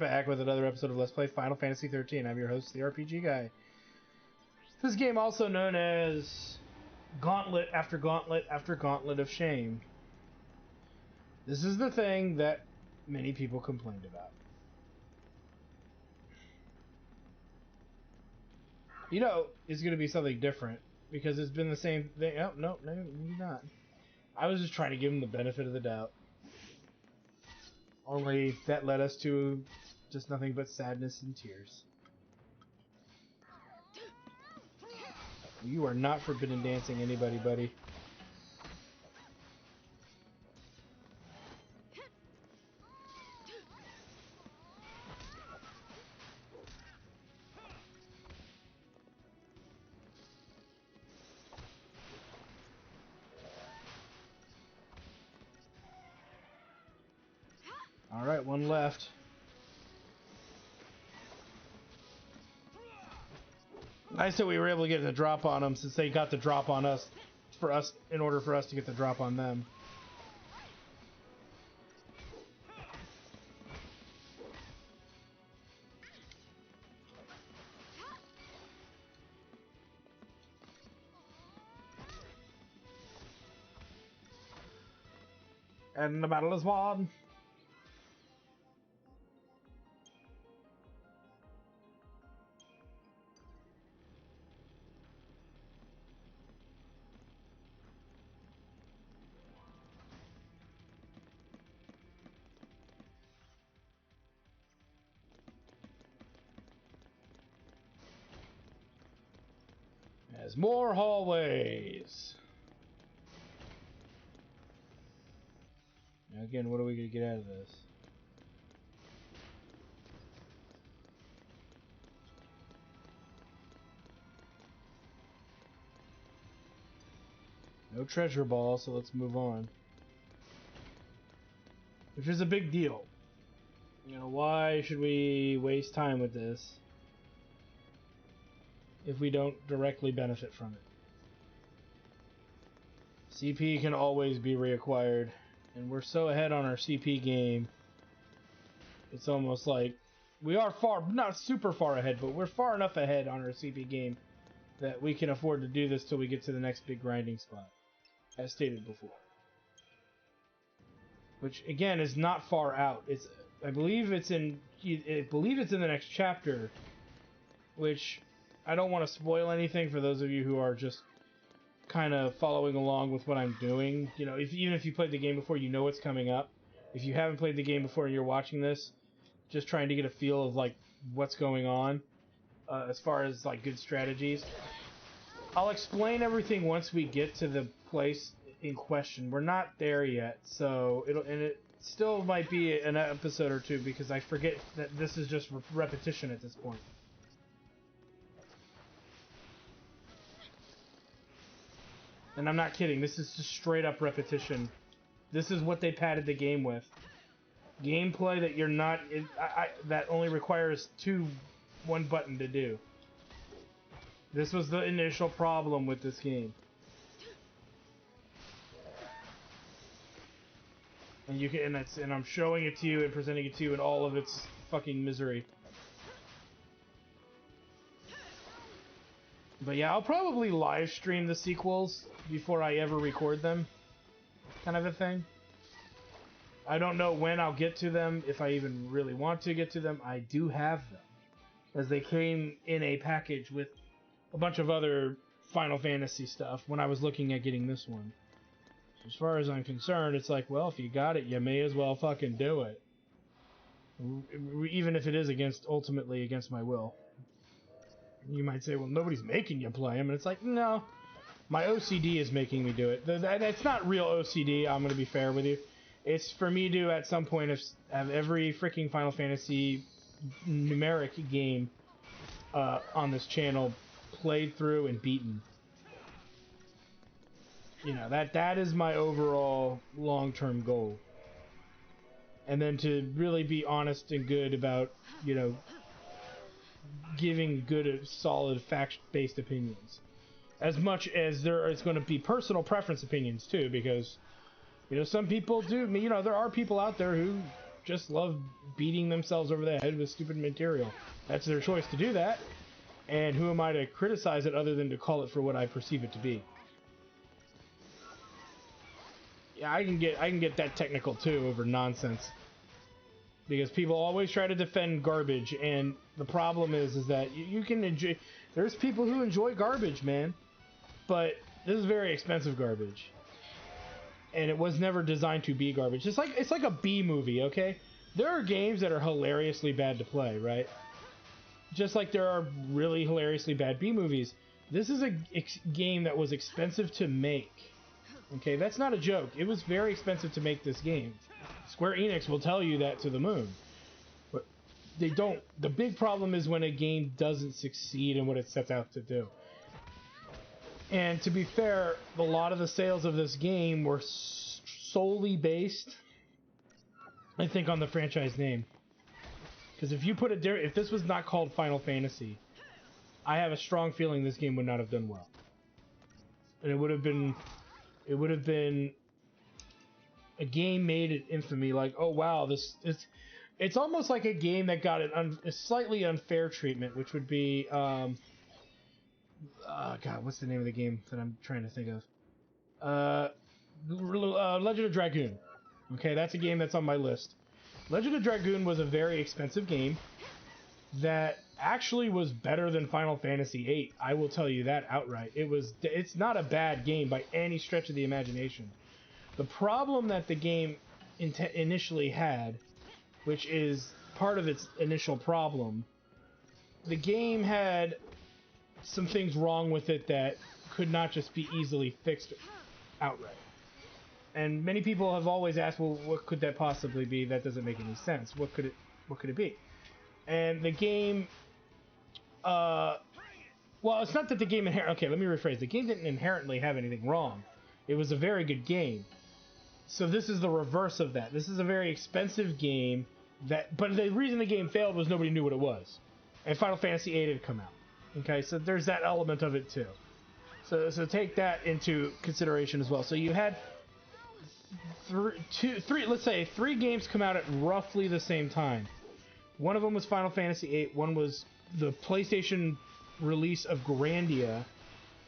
back with another episode of Let's Play Final Fantasy XIII. I'm your host, the RPG Guy. This game, also known as Gauntlet after Gauntlet after Gauntlet of Shame. This is the thing that many people complained about. You know, it's going to be something different, because it's been the same thing. Oh, no, maybe not. I was just trying to give him the benefit of the doubt. Only that led us to just nothing but sadness and tears. You are not forbidden dancing anybody, buddy. Alright, one left. Nice that we were able to get the drop on them, since they got the drop on us, in order for us to get the drop on them. And the battle is won. There's more hallways. Now again, what are we going to get out of this? No treasure ball, so let's move on. Which is a big deal. You know, why should we waste time with this if we don't directly benefit from it? CP can always be reacquired, and we're so ahead on our CP game, it's almost like we are not super far ahead, but we're far enough ahead on our CP game that we can afford to do this till we get to the next big grinding spot, as stated before. Which again is not far out. I believe it's in the next chapter, which I don't want to spoil anything for those of you who are just kind of following along with what I'm doing. You know, even if you played the game before, you know what's coming up. If you haven't played the game before and you're watching this, just trying to get a feel of like what's going on as far as like good strategies. I'll explain everything once we get to the place in question. We're not there yet, so it still might be an episode or two, because I forget that this is just repetition at this point. And I'm not kidding, this is just straight up repetition. This is what they padded the game with. Gameplay that you're not that only requires one button to do. This was the initial problem with this game. And you can, and I'm showing it to you and presenting it to you in all of its fucking misery. But yeah, I'll probably live stream the sequels before I ever record them, kind of a thing. I don't know when I'll get to them, if I even really want to get to them. I do have them, as they came in a package with a bunch of other Final Fantasy stuff when I was looking at getting this one. As far as I'm concerned, it's like, well, if you got it, you may as well fucking do it. Even if it is ultimately against my will. You might say, well, nobody's making you play them. And it's like, no, my OCD is making me do it. That's not real OCD, I'm going to be fair with you. It's for me to, at some point, have every freaking Final Fantasy numeric game on this channel played through and beaten. You know, that is my overall long-term goal. And then to really be honest and good about, you know, giving good, solid, fact-based opinions. As much as there is going to be personal preference opinions, too, because, you know, some people do, you know, there are people out there who just love beating themselves over the head with stupid material. That's their choice to do that. And who am I to criticize it other than to call it for what I perceive it to be? Yeah, I can get that technical too over nonsense. Because people always try to defend garbage, and the problem is that you can enjoy... There's people who enjoy garbage, man. But this is very expensive garbage. And it was never designed to be garbage. It's like a B movie, okay? There are games that are hilariously bad to play, right? Just like there are really hilariously bad B movies. This is a game that was expensive to make. Okay, that's not a joke. It was very expensive to make this game. Square Enix will tell you that to the moon. But they don't. The big problem is when a game doesn't succeed in what it sets out to do. And to be fair, a lot of the sales of this game were solely based, I think, on the franchise name. Because if you put it there, if this was not called Final Fantasy, I have a strong feeling this game would not have done well. And it would have been a game made in infamy, like, oh wow, it's almost like a game that got a slightly unfair treatment, which would be God, what's the name of the game that I'm trying to think of? Legend of Dragoon. Okay, that's a game that's on my list. Legend of Dragoon was a very expensive game that actually was better than Final Fantasy VIII. I will tell you that outright. It's not a bad game by any stretch of the imagination. The problem that the game initially had, which is part of its initial problem, the game had some things wrong with it that could not just be easily fixed outright. And many people have always asked, well, what could that possibly be? That doesn't make any sense. What could it be? And the game, well, it's not that the game okay, let me rephrase. The game didn't inherently have anything wrong. It was a very good game. So this is the reverse of that. This is a very expensive game but the reason the game failed was nobody knew what it was. And Final Fantasy VIII had come out. Okay, so there's that element of it too. So take that into consideration as well. So you had three games come out at roughly the same time. One of them was Final Fantasy VIII. One was the PlayStation release of Grandia,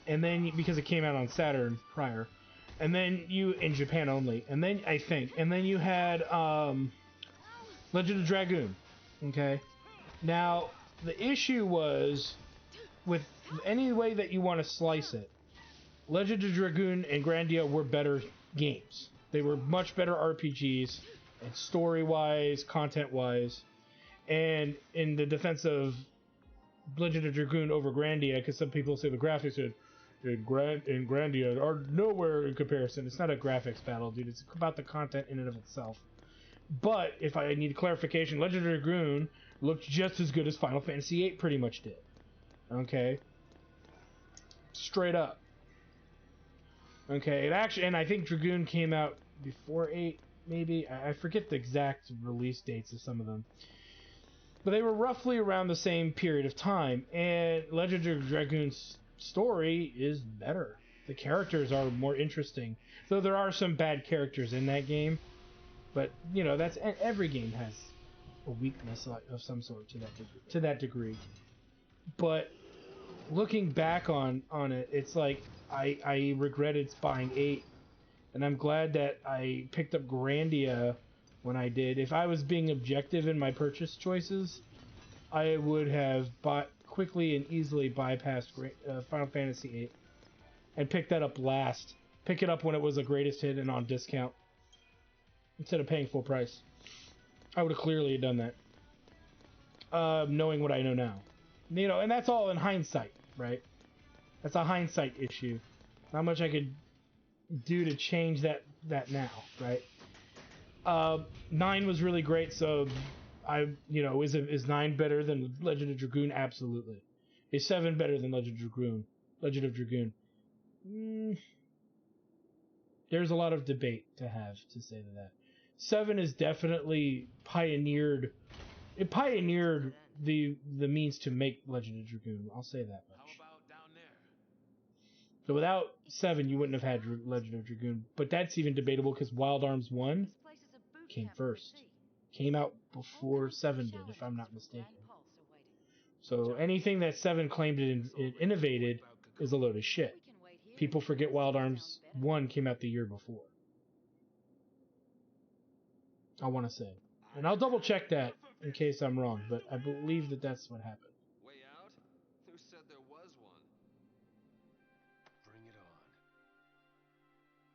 and then because it came out on Saturn prior, and then in Japan only, and then you had Legend of Dragoon. Okay, now the issue was with any way that you want to slice it, Legend of Dragoon and Grandia were better games. They were much better RPGs, and story-wise, content-wise. And in the defense of Legend of Dragoon over Grandia, because some people say the graphics in Grandia are nowhere in comparison. It's not a graphics battle, dude. It's about the content in and of itself. But if I need clarification, Legend of Dragoon looked just as good as Final Fantasy VIII pretty much did. Okay? Straight up. Okay, and I think Dragoon came out before 8, maybe. I forget the exact release dates of some of them. But they were roughly around the same period of time, and Legend of Dragoon's story is better. The characters are more interesting. Though there are some bad characters in that game, but, you know, every game has a weakness of some sort to that degree. But looking back on it, it's like I regretted buying 8, and I'm glad that I picked up Grandia when I did. If I was being objective in my purchase choices, I would have quickly and easily bypassed Final Fantasy VIII and picked that up last. Pick it up when it was the greatest hit and on discount instead of paying full price. I would have clearly done that, knowing what I know now. You know, and that's all in hindsight, right? That's a hindsight issue. Not much I could do to change that now, right? 9 was really great, so is 9 better than Legend of Dragoon? Absolutely. Is 7 better than Legend of Dragoon? There's a lot of debate to have to say to that. 7 is definitely pioneered the means to make Legend of Dragoon. I'll say that much. So without 7, you wouldn't have had Legend of Dragoon. But that's even debatable because Wild Arms 1 came first. Came out before 7 did, if I'm not mistaken. So anything that 7 claimed it innovated is a load of shit. People forget Wild Arms 1 came out the year before. I want to say. And I'll double check that in case I'm wrong, but I believe that that's what happened. Way out? Who said there was one? Bring it on.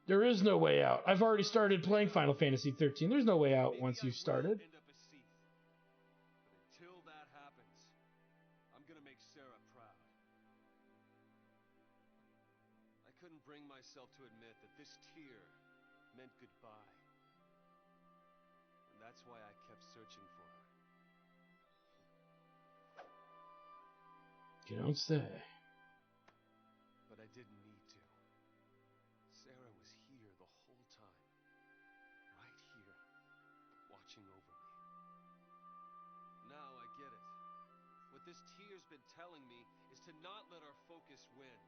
There is no way out. I've already started playing Final Fantasy XIII. There's no way out once you've started. End up a Sith. But until that happens, I'm gonna make Sarah proud. I couldn't bring myself to admit that this tear meant goodbye. And that's why I kept searching for her. You don't say. But I didn't need to. Sarah was here the whole time. Right here. Watching over me. Now I get it. What this tear's been telling me is to not let our focus win.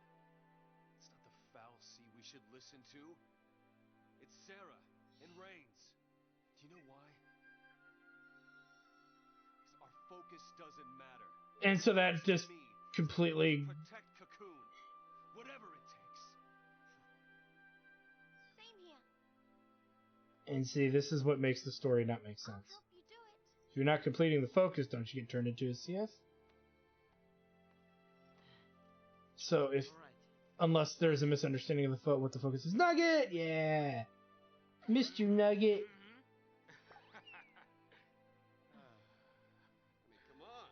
It's not the foul sea we should listen to. It's Sarah and Reigns. Do you know why? Because our focus doesn't matter. And so that just completely... Protect Cocoon. Whatever it takes. Same here. And see, this is what makes the story not make sense. I'll help you do it. If you're not completing the focus, don't you get turned into a CF? So if... Unless there's a misunderstanding of what the focus is. Nugget! Yeah! Missed you, Nugget! Come on.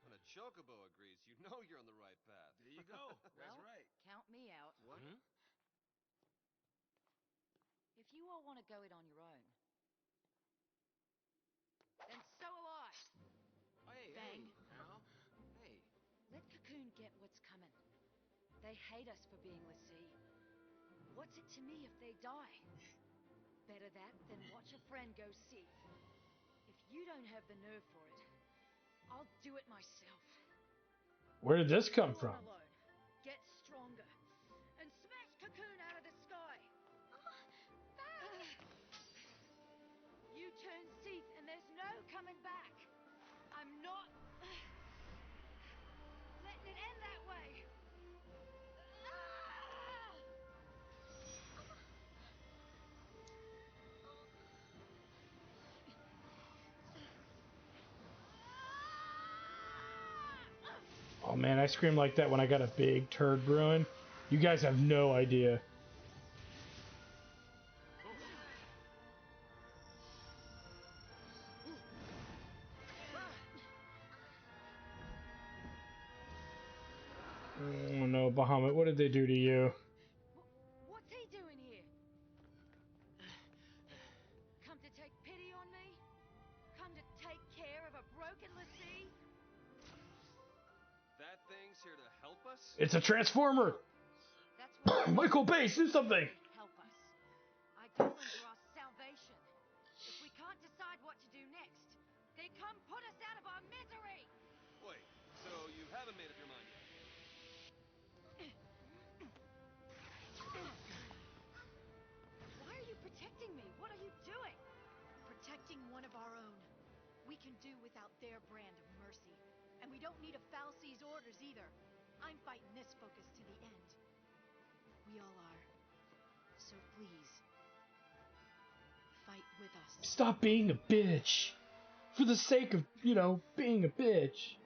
When a chocobo agrees, you know you're on the right path. There you go. That's Well, right. Count me out. What? If you all want to go it on your own, then so will I. Hey, Bang. hey, now. Hey. Let Cocoon get what's coming. They hate us for being l'Cie. What's it to me if they die? Better that than watch a friend go Sith. If you don't have the nerve for it, I'll do it myself. Where did this come Go on from? alone. Get stronger. And smash Cocoon out of the sky. You turn Sith and there's no coming back. I'm not letting it end that way. Oh man, I screamed like that when I got a big turd brewing. You guys have no idea. Oh no, Bahamut, what did they do to you? What's he doing here? Come to take pity on me? Come to take care of a broken l'Cie? That thing's here to help us? It's a transformer! That's what Michael Bay, do something! help us. Ideals are our salvation. If we can't decide what to do next, they come put us out of our misery. Wait, so you haven't made up your mind yet? Why are you protecting me? What are you doing? Protecting one of our own. We can do without their brand of mercy. And we don't need a Fal'Cie's orders either. I'm fighting this focus to the end. We all are. So please, fight with us. Stop being a bitch! For the sake of, you know, being a bitch.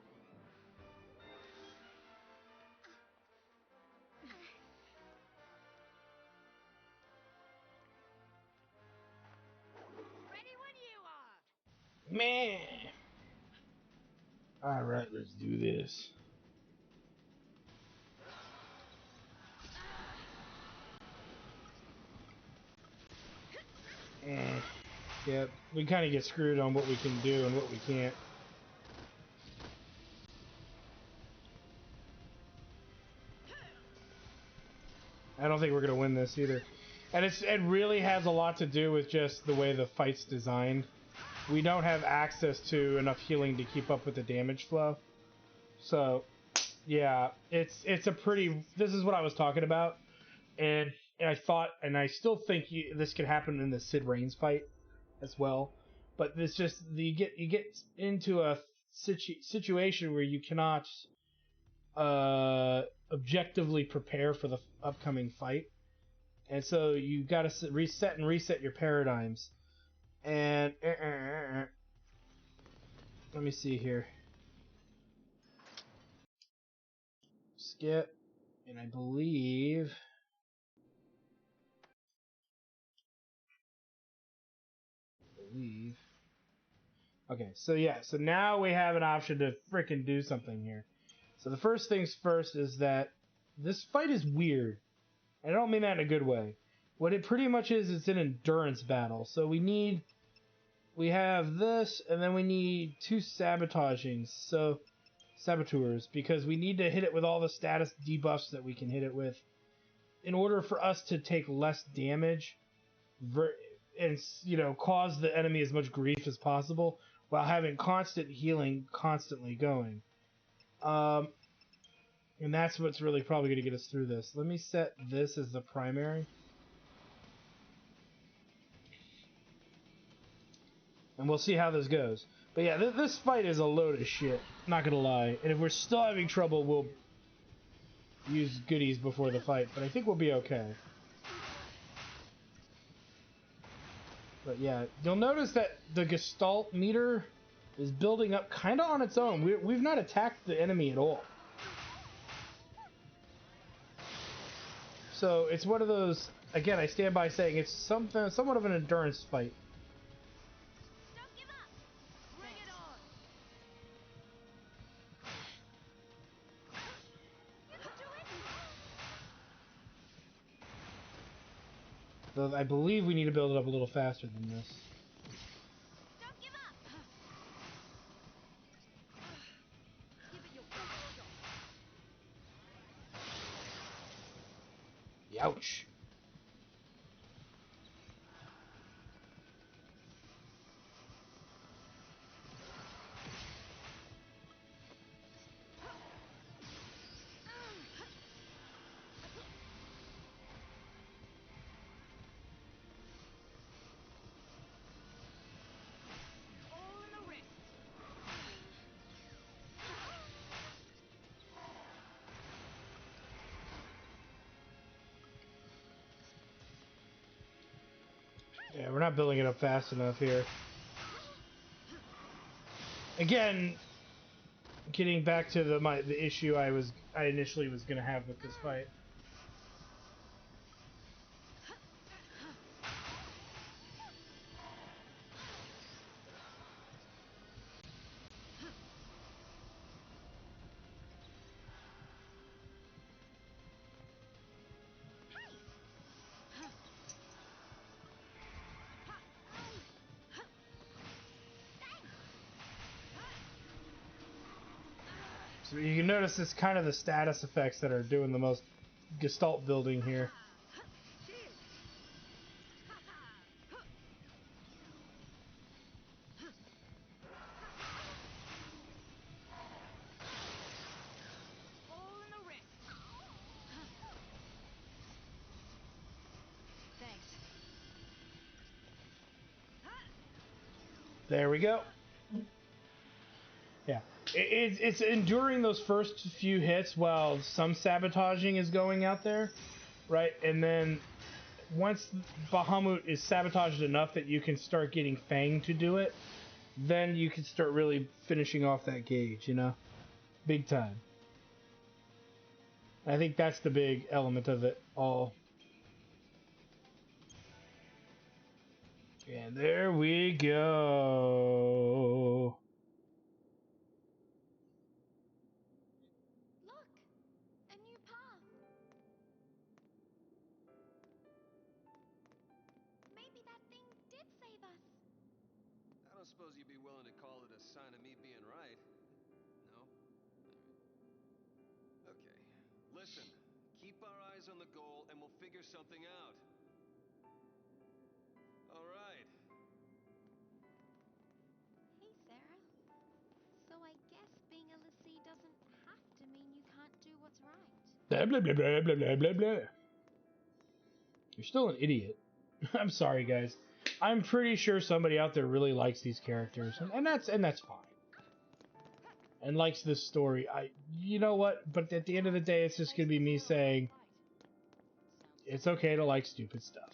Ready when you are. Man! Alright, let's do this. Yep, we kind of get screwed on what we can do and what we can't. I don't think we're going to win this either. And it really has a lot to do with just the way the fight's designed. We don't have access to enough healing to keep up with the damage flow. So, yeah, it's a pretty... This is what I was talking about. And I thought, and I still think this could happen in the Sid Reigns fight as well. But it's just you get into a situation where you cannot objectively prepare for the upcoming fight, and so you got to reset your paradigms. And let me see here. Skip, and I believe. Okay, so yeah, so now we have an option to frickin' do something here. So the first things first is that this fight is weird. And I don't mean that in a good way. What it pretty much is, it's an endurance battle. So we have this, and then we need 2 saboteurs, because we need to hit it with all the status debuffs that we can hit it with in order for us to take less damage and, you know, cause the enemy as much grief as possible while having constant healing constantly going. And that's what's really probably going to get us through this. Let me set this as the primary. And we'll see how this goes. But yeah, this fight is a load of shit. Not going to lie. And if we're still having trouble, we'll use goodies before the fight. But I think we'll be okay. But yeah, you'll notice that the Gestalt meter is building up kind of on its own. We've not attacked the enemy at all. So it's one of those, again, I stand by saying it's somewhat of an endurance fight. Don't give up! Bring it on! You can do it! Though I believe we need to build it up a little faster than this. Don't give up! Give it your best shot. Ouch. All in the wrist. Yeah, we're not building it up fast enough here. Again, getting back to the issue I initially was gonna have with this fight. So you can notice it's kind of the status effects that are doing the most Gestalt building here. All in the wrist. Thanks. There we go. Yeah, it's enduring those first few hits while some sabotaging is going out there, right? And then once Bahamut is sabotaged enough that you can start getting Fang to do it, then you can start really finishing off that gauge, you know? Big time. I think that's the big element of it all. And there we go. Look! A new path! Maybe that thing did save us. I don't suppose you'd be willing to call it a sign of me being right. No? Okay. Listen, keep our eyes on the goal and we'll figure something out. All right. Hey, Sarah. So I guess being a Lassie doesn't have to mean you can't do what's right. Blah, blah, blah, blah, blah, blah, blah, blah. You're still an idiot. I'm sorry, guys. I'm pretty sure somebody out there really likes these characters, and that's fine. And likes this story. You know what? But at the end of the day, it's just gonna be me saying it's okay to like stupid stuff.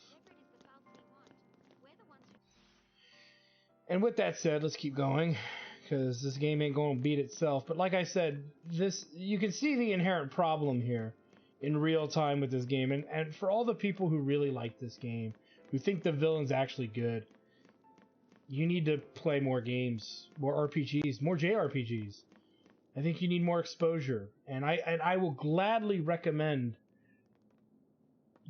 And with that said, let's keep going, because this game ain't going to beat itself. But like I said, you can see the inherent problem here in real time with this game. And for all the people who really like this game, who think the villain's actually good, you need to play more games, more RPGs, more JRPGs. I think you need more exposure. And I will gladly recommend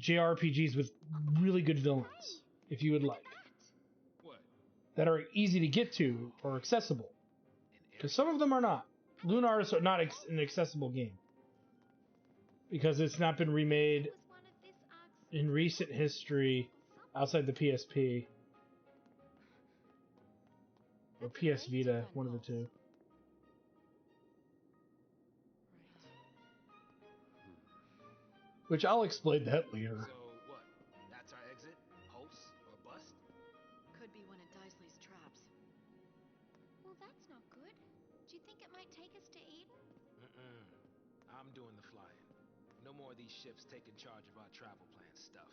JRPGs with really good villains, if you would like. That are easy to get to or accessible. Because some of them are not. Lunar is not an accessible game. Because it's not been remade in recent history outside the PSP. Or PS Vita, one of the two. Which I'll explain that later. So what? That's our exit? Pulse or bust? Could be one of Daisley's traps. Well, that's not good. Do you think it might take us to Eden? I'm doing the flying. No more of these ships taking charge of our travel plan stuff.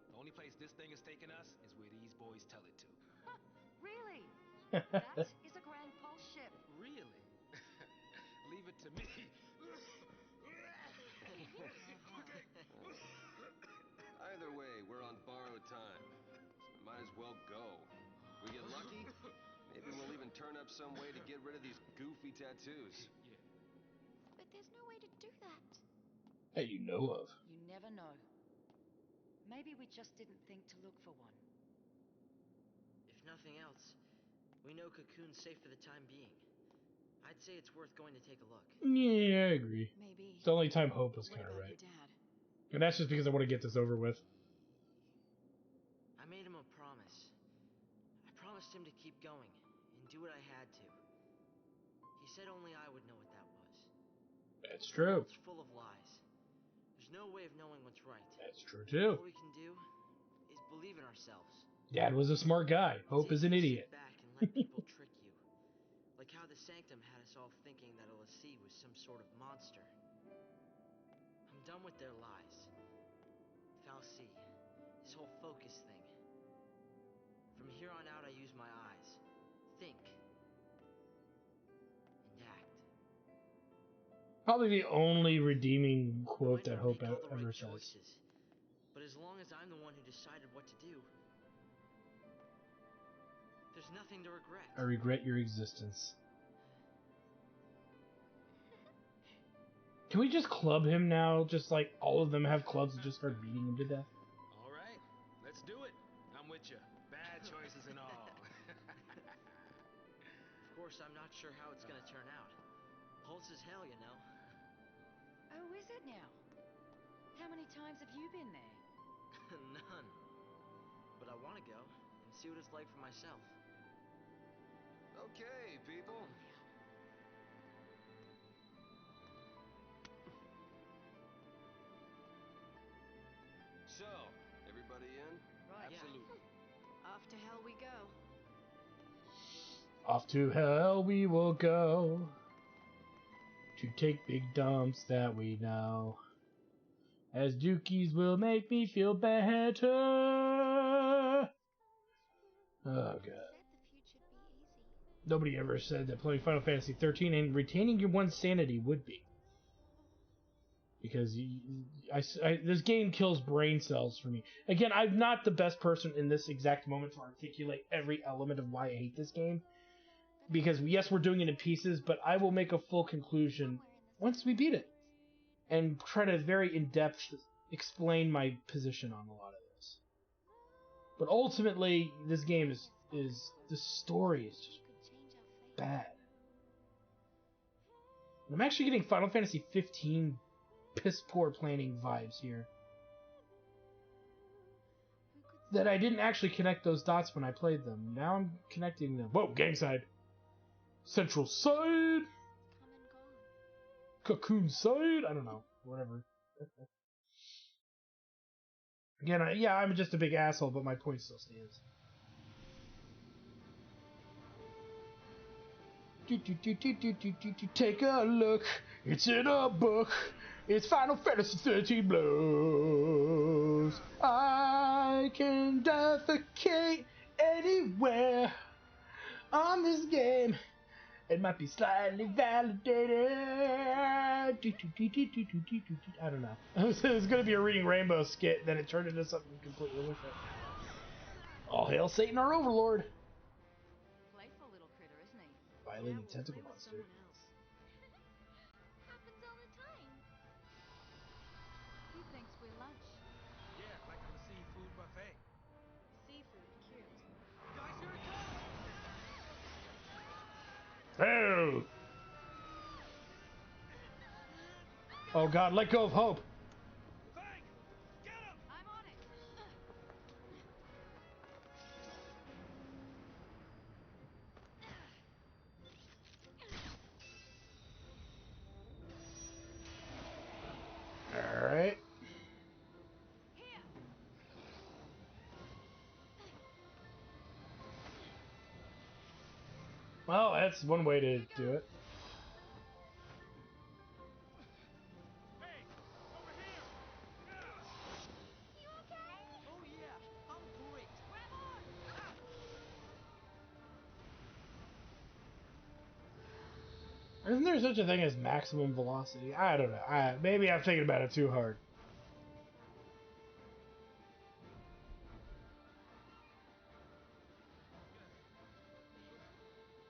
The only place this thing is taking us is where these boys tell it to. Really? That is a Grand Pulse ship. Really? Leave it to me. Either way, we're on borrowed time. So we might as well go. We get lucky, maybe we'll even turn up some way to get rid of these goofy tattoos. Yeah. But there's no way to do that. That you know of. You never know. Maybe we just didn't think to look for one. If nothing else, we know Cocoon's safe for the time being. I'd say it's worth going to take a look. Yeah, I agree. Maybe. It's the only time Hope was What kind of about right. your dad? And that's just because I want to get this over with. I made him a promise. I promised him to keep going and do what I had to. He said only I would know what that was. That's true. It's full of lies. There's no way of knowing what's right. That's true All too. we can do is believe in ourselves. Dad was a smart guy. Hope is an idiot. Sit back and let people trick you. Like how the Sanctum had us all thinking that LSC was some sort of monster. I'm done with their lies. Fal'Cie, this whole focus thing. From here on out, I use my eyes. Think. And act. Probably the only redeeming I quote might that not Hope make all the ever right says. choices, but as long as I'm the one who decided what to do, there's nothing to regret. I regret your existence. Can we just club him now? Just like all of them have clubs and just start beating him to death? All right, let's do it. I'm with you. Bad choices and all. Of course, I'm not sure how it's gonna turn out. Pulse is hell, you know. Oh, is it now? How many times have you been there? None. But I want to go and see what it's like for myself. Okay, people. So, everybody in? Right. Absolutely. Off to hell we go. Off to hell we will go to take big dumps that we know. As dookies will make me feel better. Oh god. Said the future'd be easy. Nobody ever said that playing Final Fantasy XIII and retaining your one sanity would be. Because this game kills brain cells for me. Again, I'm not the best person in this exact moment to articulate every element of why I hate this game. Because, yes, we're doing it in pieces, but I will make a full conclusion once we beat it. And try to very in-depth explain my position on a lot of this. But ultimately, this game is the story is just Could change our fate. bad. And I'm actually getting Final Fantasy 15 piss poor planning vibes here. Who could That I didn't actually connect those dots when I played them. Now I'm connecting them. Whoa, game side. Central side. come and gone? Cocoon side. I don't know. Whatever. Again, I'm just a big asshole, but my point still stands. Take a look, it's in a book. It's Final Fantasy 13 Blows. I can defecate anywhere on this game. It might be slightly validated. I don't know. It was going to be a Reading Rainbow skit, then it turned into something completely different. All hail Satan, our overlord. Playful little critter, isn't he? Violating tentacle Play with monster. someone else. Happens all the time. He thinks we're lunch. Yeah, like a seafood buffet. Seafood, cute. Guys, here it comes! Oh! Oh God, let go of hope. Fang! Get him! I'm on it. All right. Here. Well, that's one way to do it. Hey! Over here! You okay? Oh yeah, I'm great. Grab on. Isn't there such a thing as maximum velocity? I don't know. Maybe I'm thinking about it too hard.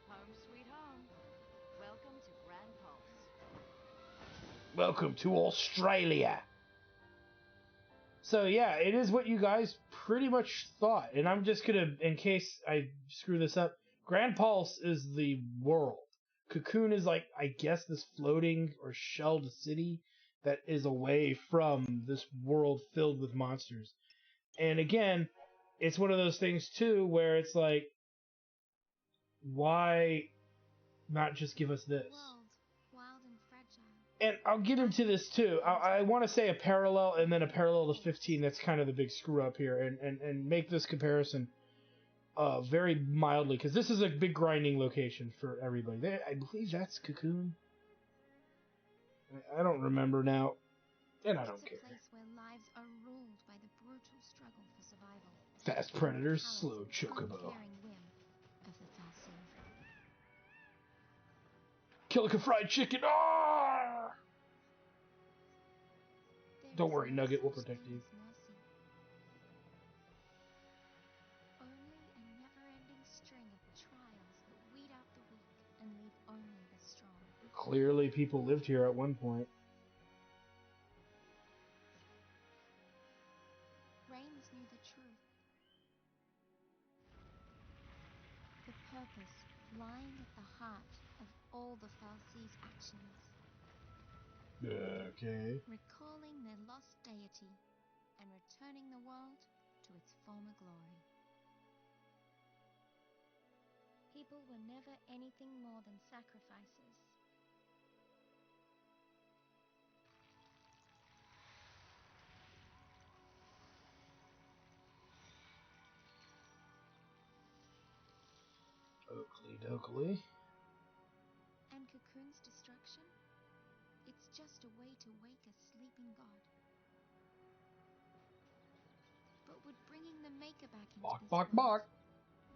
Home sweet home. Welcome to Grand Pulse. Welcome to Australia. So yeah, it is what you guys pretty much thought. And I'm just gonna, in case I screw this up, Grand Pulse is the world. Cocoon is like, I guess, this floating or shelled city that is away from this world filled with monsters. And again, it's one of those things too where it's like, why not just give us this? World, wild and fragile. And I'll get into this too. I want to say a parallel and then a parallel to 15. That's kind of the big screw up here, and make this comparison very mildly, because this is a big grinding location for everybody. I believe that's Cocoon. I don't remember now, and I don't It's a care. place where lives are ruled by the brutal struggle for survival. Fast predators, Callous, slow chocobo. uncaring whim of the Fal'Cie. Kill like a fried chicken. Ah! There Don't is worry, no Nugget will such protect thing you. as mercy. Only a never-ending string of trials that weed out the weak and leave only the strong. Clearly, people lived here at one point. Reigns knew the truth. The purpose lying at the heart of all the Fal'Cie's actions. Okay. Recalling their lost deity and returning the world to its former glory. People were never anything more than sacrifices. Oakley dokley. And Cocoon's destruction? It's just a way to wake a sleeping god. But would bringing the Maker back into Bok, this bok, world bok.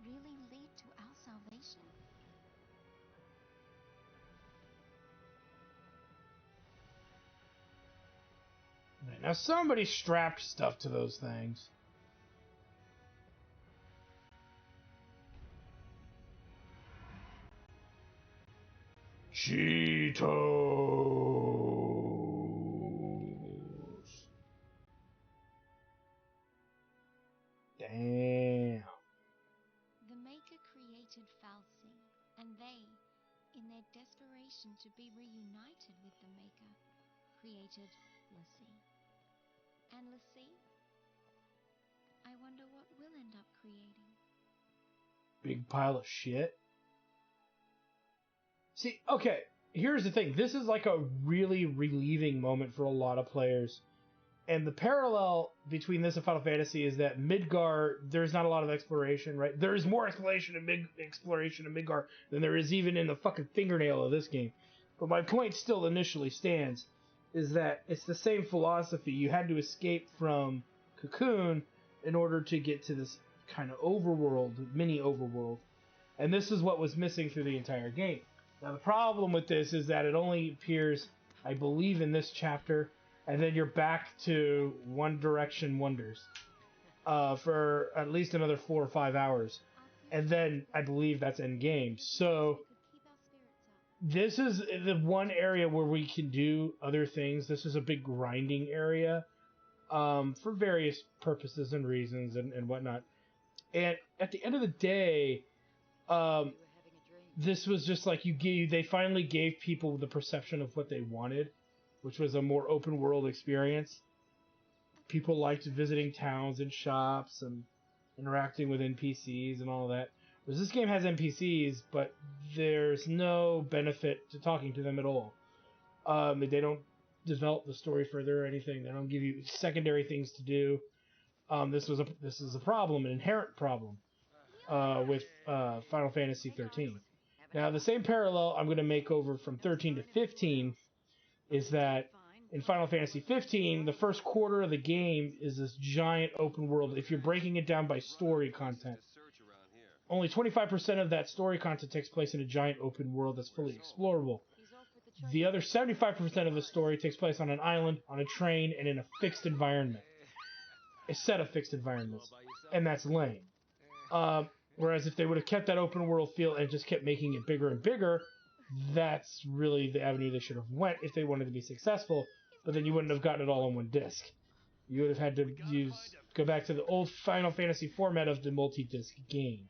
really lead to our salvation? Now somebody strapped stuff to those things. Cheetos. Damn. The Maker created Fal'Cie, and they, in their desperation to be reunited with the Maker, created l'Cie. And l'Cie? I wonder what we'll end up creating. Big pile of shit. See, okay, here's the thing. This is like a really relieving moment for a lot of players And the parallel between this and Final Fantasy is that Midgar, there's not a lot of exploration, right? There's more exploration in Midgar than there is even in the fucking fingernail of this game. But my point still initially stands, is that it's the same philosophy. You had to escape from Cocoon in order to get to this kind of overworld, mini overworld. And this is what was missing through the entire game. Now the problem with this is that it only appears, I believe, in this chapter, and then you're back to One Direction Wonders for at least another 4 or 5 hours. And then I believe that's end game. So this is the one area where we can do other things. This is a big grinding area for various purposes and reasons and whatnot. And at the end of the day, this was just like they finally gave people the perception of what they wanted, which was a more open world experience. People liked visiting towns and shops and interacting with NPCs and all that. Whereas this game has NPCs, but there's no benefit to talking to them at all. They don't develop the story further or anything. They don't give you secondary things to do. This is a problem, an inherent problem with Final Fantasy XIII. Now, the same parallel I'm going to make over from 13 to 15 is that in Final Fantasy 15, the first quarter of the game is this giant open world. If you're breaking it down by story content, only 25% of that story content takes place in a giant open world that's fully explorable. The other 75% of the story takes place on an island, on a train, and in a fixed environment. A set of fixed environments. And that's lame. Whereas if they would have kept that open world feel and just kept making it bigger and bigger, that's really the avenue they should have went if they wanted to be successful. But then you wouldn't have gotten it all on one disc. You would have had to go back to the old Final Fantasy format of the multi-disc game,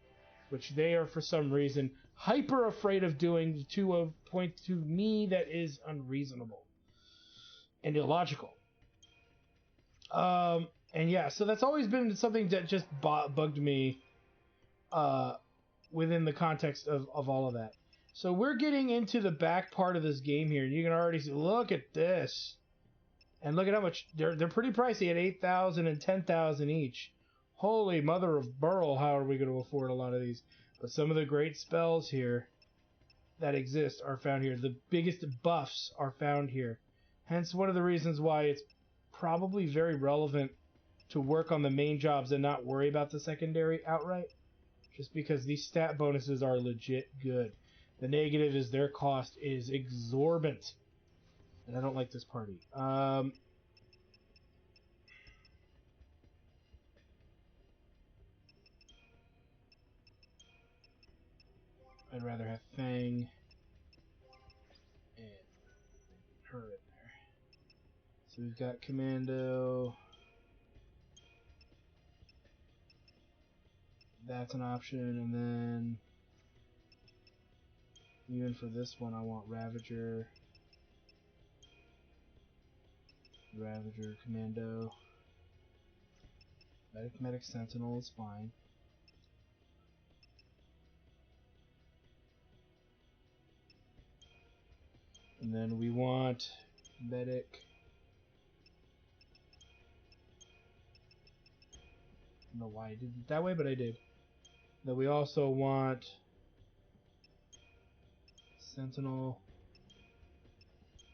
which they are for some reason hyper afraid of doing, to a point to me that is unreasonable and illogical. And yeah, so that's always been something that just bugged me within the context of all of that. So we're getting into the back part of this game here, and you can already see, look at this. And look at how much, they're pretty pricey at 8,000 and 10,000 each. Holy mother of Burl, how are we going to afford a lot of these? But some of the great spells here that exist are found here. The biggest buffs are found here. Hence one of the reasons why it's probably very relevant to work on the main jobs and not worry about the secondary outright. Just because these stat bonuses are legit good. The negative is their cost is exorbitant. And I don't like this party. I'd rather have Fang and her in there. So we've got Commando. That's an option, and then even for this one I want Ravager. Ravager, Commando. Medic Sentinel is fine. And then we want Medic. I don't know why I did it that way, but I did. Then we also want Sentinel,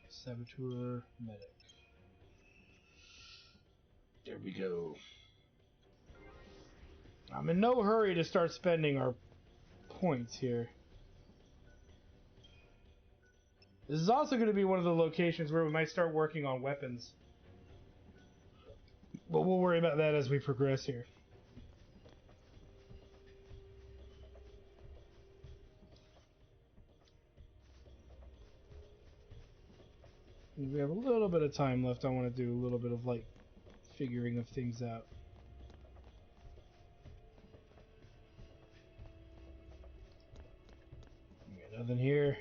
Saboteur, Medic. There we go. I'm in no hurry to start spending our points here. This is also going to be one of the locations where we might start working on weapons. But we'll worry about that as we progress here. We have a little bit of time left. I want to do a little bit of like figuring of things out. Nothing here.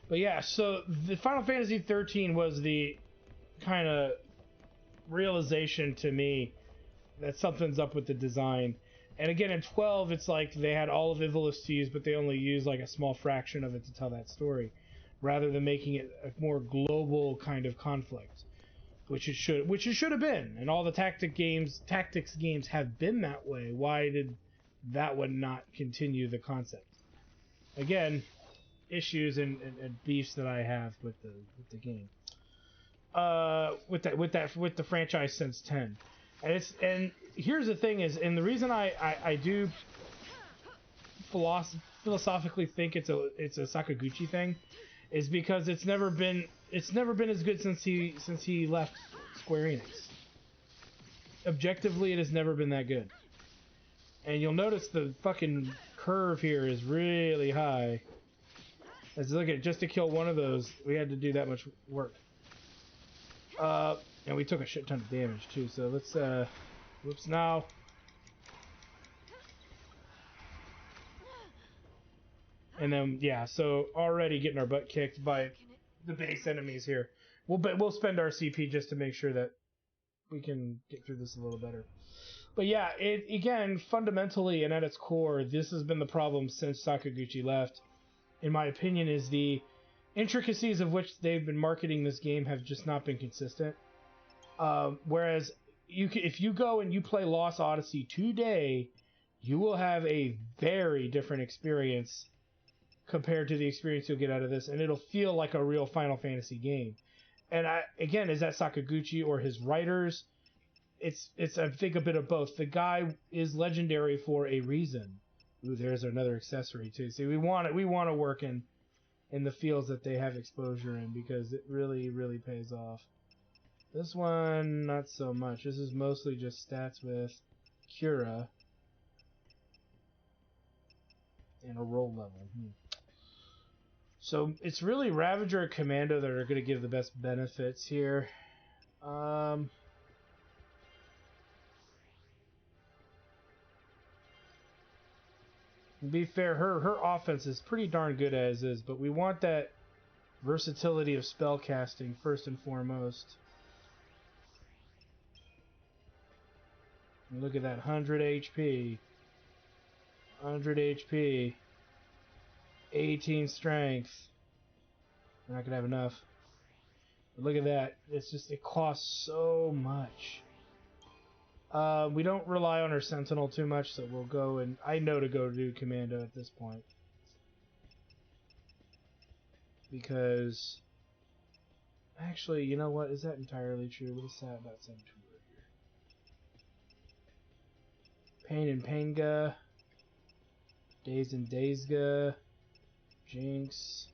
But yeah, so the Final Fantasy XIII was the kind of realization to me that something's up with the design. And again, in 12, it's like they had all of Ivalice to use, but they only used like a small fraction of it to tell that story, rather than making it a more global kind of conflict. which it should have been, and all the tactics games have been that way. Why did that one not continue the concept? Again, issues and beefs that I have with the game. With the franchise since 10, and here's the thing is, and the reason I do philosophically think it's a Sakaguchi thing, is because it's never been as good since he left Square Enix. Objectively, it has never been that good. And you'll notice the fucking curve here is really high. Let's look at, just to kill one of those, we had to do that much work. And we took a shit ton of damage too, so let's, whoops, now. And then, yeah, so already getting our butt kicked by the base enemies here. We'll spend our CP just to make sure that we can get through this a little better. But yeah, again, fundamentally and at its core, this has been the problem since Sakaguchi left. In my opinion, is the intricacies of which they've been marketing this game have just not been consistent. Whereas, if you go and you play Lost Odyssey today, you will have a very different experience compared to the experience you'll get out of this, and it'll feel like a real Final Fantasy game. And again, is that Sakaguchi or his writers? It's I think a bit of both. The guy is legendary for a reason. Ooh, there's another accessory too. See, we want to work in the fields that they have exposure in, because it really pays off. This one, not so much. This is mostly just stats with Cura and a roll level. So it's really Ravager and Commando that are going to give the best benefits here. To be fair, her offense is pretty darn good as is, but we want that versatility of spell casting first and foremost. And look at that, 100 HP. 100 HP. 18 strength. We're not gonna have enough. But look at that. It's just, it costs so much. We don't rely on our Sentinel too much, so we'll go and... I know to go do Commando at this point. Because... Actually, you know what? Is that entirely true? What is that about 7-2 here? Pain and Painga. Days and Daysga. Jinx.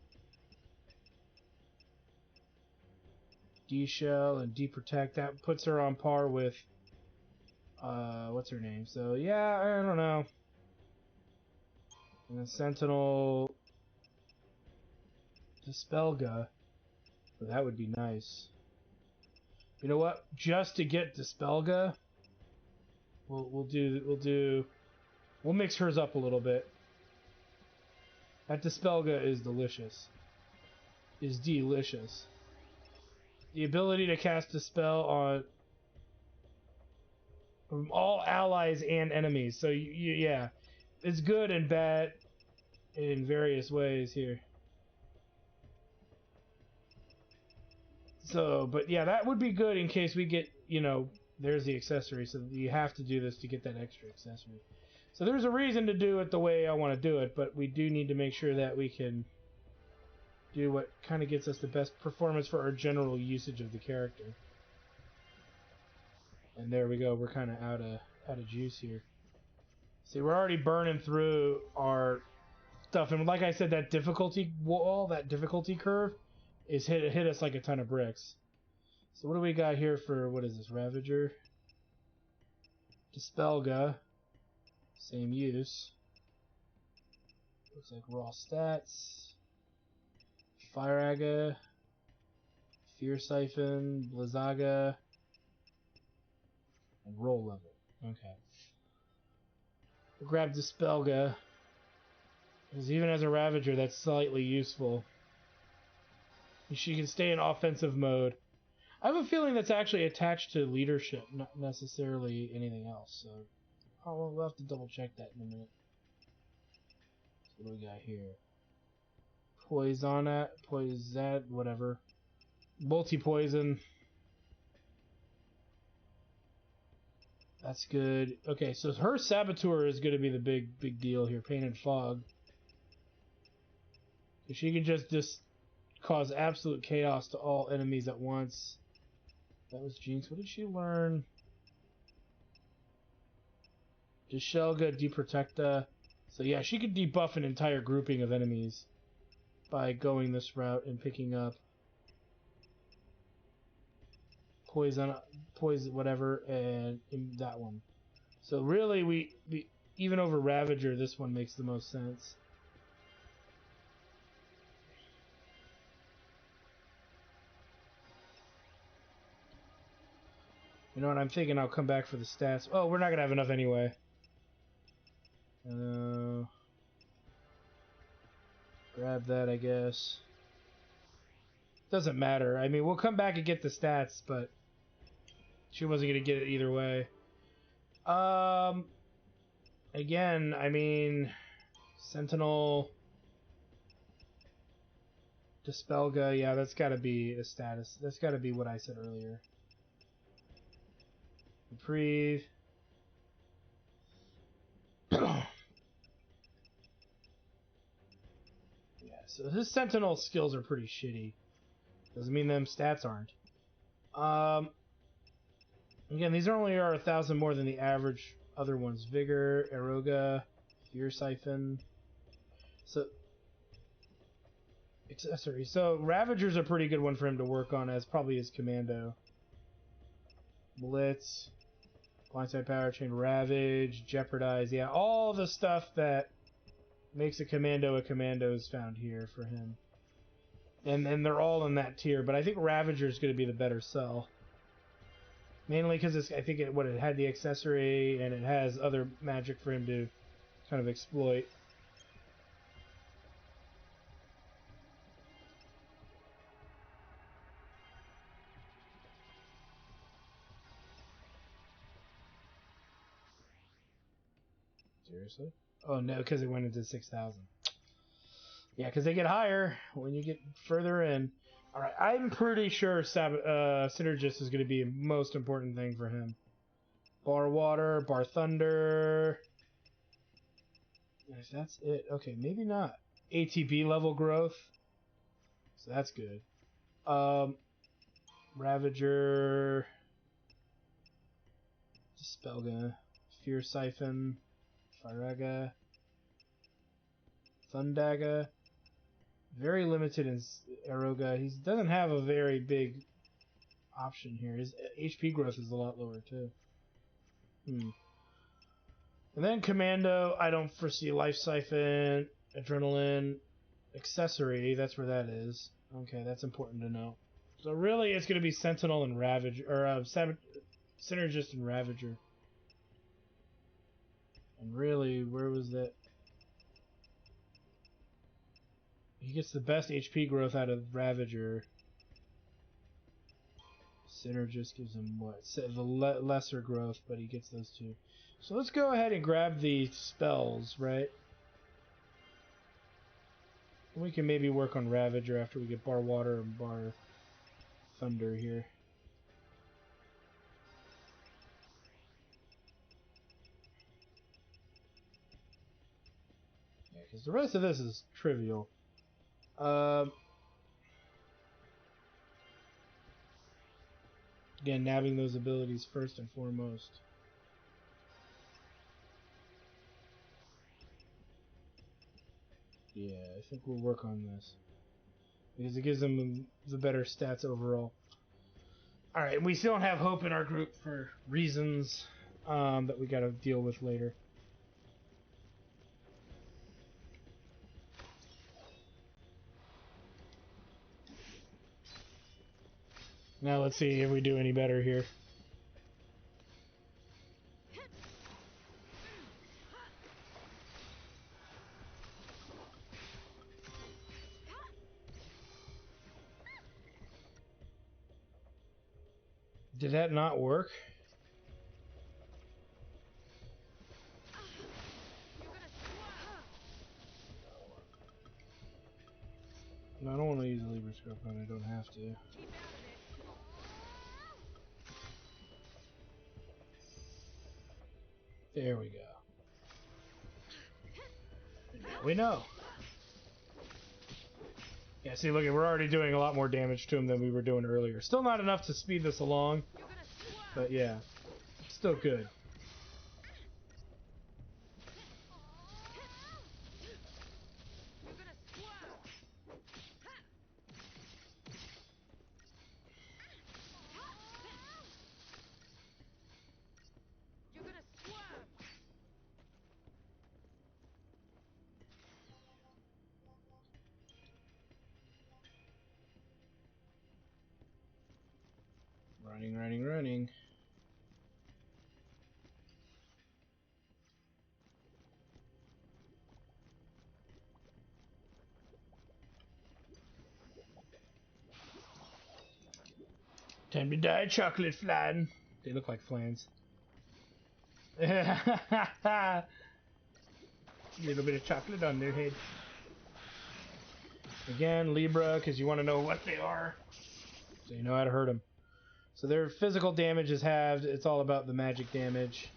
D-Shell and D-Protect. That puts her on par with... what's her name? So, yeah, I don't know. And then Sentinel... Dispelga. Well, that would be nice. You know what? Just to get Dispelga, we'll mix hers up a little bit. That Dispelga is delicious. Is delicious. The ability to cast Dispel on all allies and enemies. So yeah, it's good and bad in various ways here. So, but yeah, that would be good in case we get, you know, there's the accessory. So you have to do this to get that extra accessory. So there's a reason to do it the way I want to do it, but we do need to make sure that we can do what kind of gets us the best performance for our general usage of the character. And there we go. We're kind of out of juice here. See, we're already burning through our stuff, and like I said, that difficulty wall, that difficulty curve, is hit us like a ton of bricks. So what do we got here for, what is this, Ravager? Dispelga. Same use. Looks like raw stats. Fireaga. Fear Siphon. Blizzaga. And roll level. Okay. We'll grab Dispelga. Because even as a Ravager, that's slightly useful. She can stay in offensive mode. I have a feeling that's actually attached to leadership, not necessarily anything else. So, we'll have to double check that in a minute. So what do we got here? Poison, whatever. Multi-poison. That's good. Okay, so her Saboteur is going to be the big deal here. Pain and Fog. She can just cause absolute chaos to all enemies at once. That was Jinx. What did she learn? Dishelga, Deprotecta. So yeah, she could debuff an entire grouping of enemies by going this route and picking up poison, whatever, and that one. So really, we even over Ravager, this one makes the most sense. You know what? I'm thinking I'll come back for the stats. Oh, we're not gonna have enough anyway. Grab that, I guess. Doesn't matter. I mean, we'll come back and get the stats, but she wasn't gonna get it either way. Again, I mean, Sentinel, Dispelga, yeah, that's gotta be a status. That's gotta be what I said earlier. Reprieve. Yeah, so his Sentinel skills are pretty shitty. Doesn't mean them stats aren't. Again, these only are 1,000 more than the average other ones. Vigor, Eroga, Fear Siphon. So, accessory. So, Ravager's a pretty good one for him to work on as probably his commando. Blitz, Blindside Power Chain, Ravage, Jeopardize. Yeah, all the stuff that makes a commando is found here for him. And they're all in that tier, but I think Ravager's going to be the better sell. Mainly because I think it had the accessory and it has other magic for him to kind of exploit. Seriously? Oh no, because it went into 6,000. Yeah, because they get higher when you get further in. Alright, I'm pretty sure Synergist is going to be a most important thing for him. Bar Water, Bar Thunder. If that's it, okay, maybe not. ATB level growth. So that's good. Ravager. Dispelga. Fear Siphon. Firaga. Thundaga. Very limited in Eroga. He doesn't have a very big option here. His HP growth is a lot lower too. And then Commando, I don't foresee Life Siphon, Adrenaline, Accessory, that's where that is. Okay, that's important to know. So really it's going to be Sentinel and Ravager, or Synergist and Ravager. And really, where was that? He gets the best HP growth out of Ravager. Synergist gives him what? The lesser growth, but he gets those two. So let's go ahead and grab the spells, right? We can maybe work on Ravager after we get Bar Water and Bar Thunder here. Yeah, because the rest of this is trivial. Again, nabbing those abilities first and foremost. Yeah, I think we'll work on this. Because it gives them the better stats overall. Alright, we still don't have Hope in our group for reasons that we gotta deal with later. Now let's see if we do any better here. Did that not work? No, I don't want to use a Libra Scope when I don't have to. There we go. And now we know. Yeah, see, look, we're already doing a lot more damage to him than we were doing earlier. Still not enough to speed this along, but yeah, still good. Running, running, running. Time to die, chocolate flan. They look like flans. A little bit of chocolate on their head. Again, Libra, because you want to know what they are, so you know how to hurt them. So their physical damage is halved. It's all about the magic damage.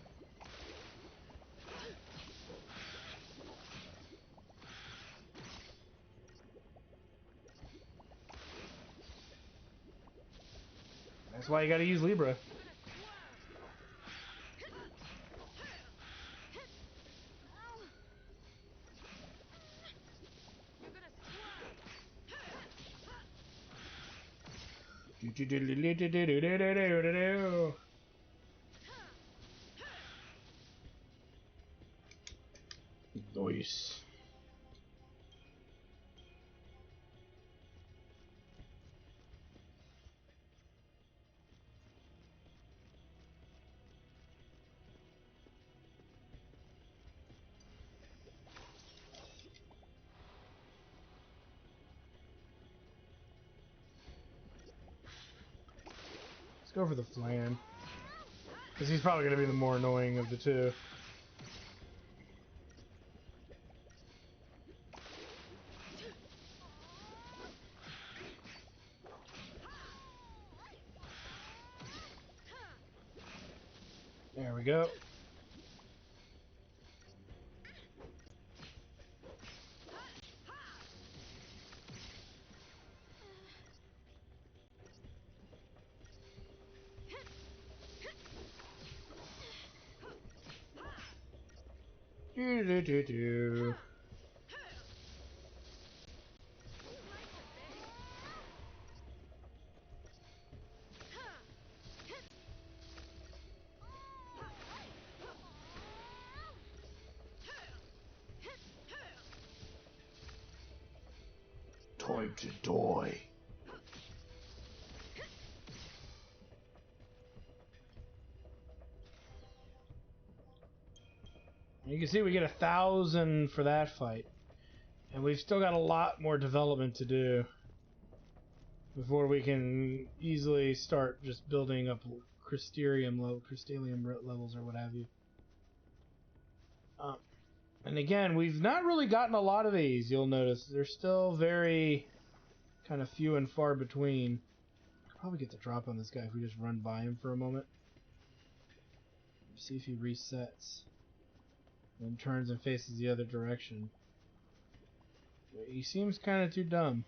That's why you gotta use Libra. Nice. Let's go for the flan. Because he's probably going to be the more annoying of the two. There we go. Do. Time to die. You can see we get 1,000 for that fight. And we've still got a lot more development to do before we can easily start just building up crystalium levels or what have you. And again, we've not really gotten a lot of these, you'll notice. They're still very kind of few and far between. Could probably get the drop on this guy if we just run by him for a moment. See if he resets. Then turns and faces the other direction. He seems kind of too dumb.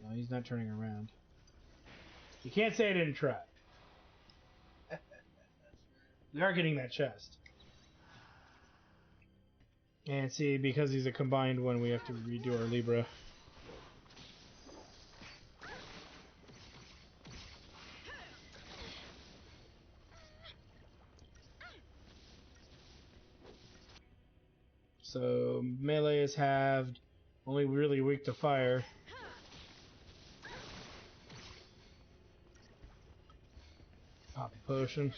No, he's not turning around. You can't say I didn't try. We are getting that chest. And see, because he's a combined one, we have to redo our Libra. So melee is halved, only really weak to fire. Pop a potion.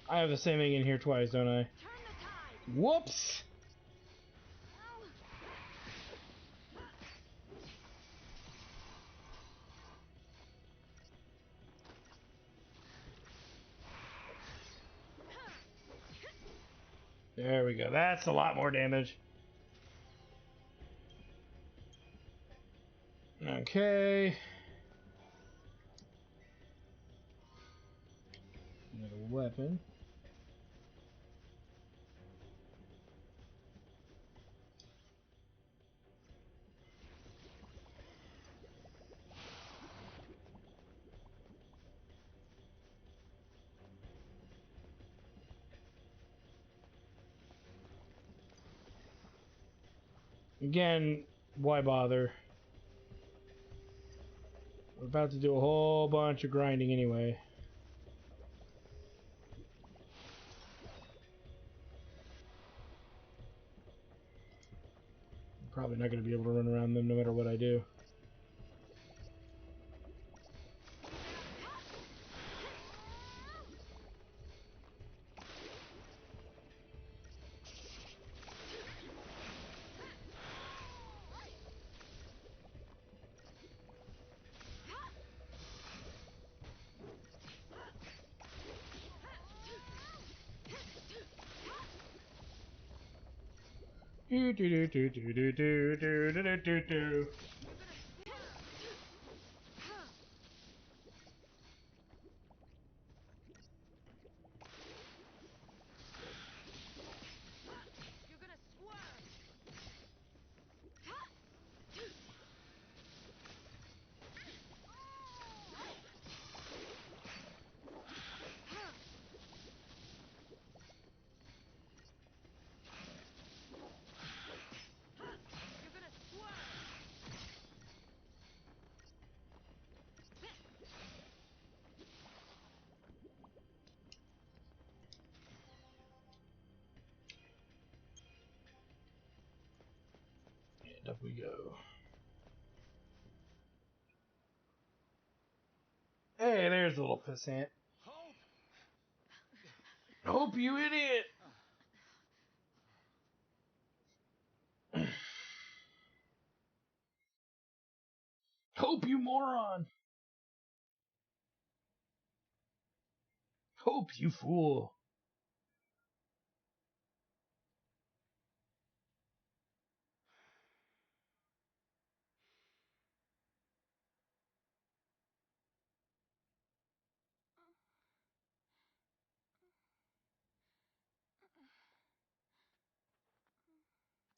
I have the same thing in here twice, don't I? Whoops! There we go. That's a lot more damage. Okay. Another weapon. Again, why bother? We're about to do a whole bunch of grinding anyway. I'm probably not going to be able to run around them no matter what I do. Do do do do do do do do do do do. You're gonna swerve! You're gonna swerve! And up we go. Hey, there's a little pissant. Hope! Hope, you idiot! Hope, you moron! Hope, you fool!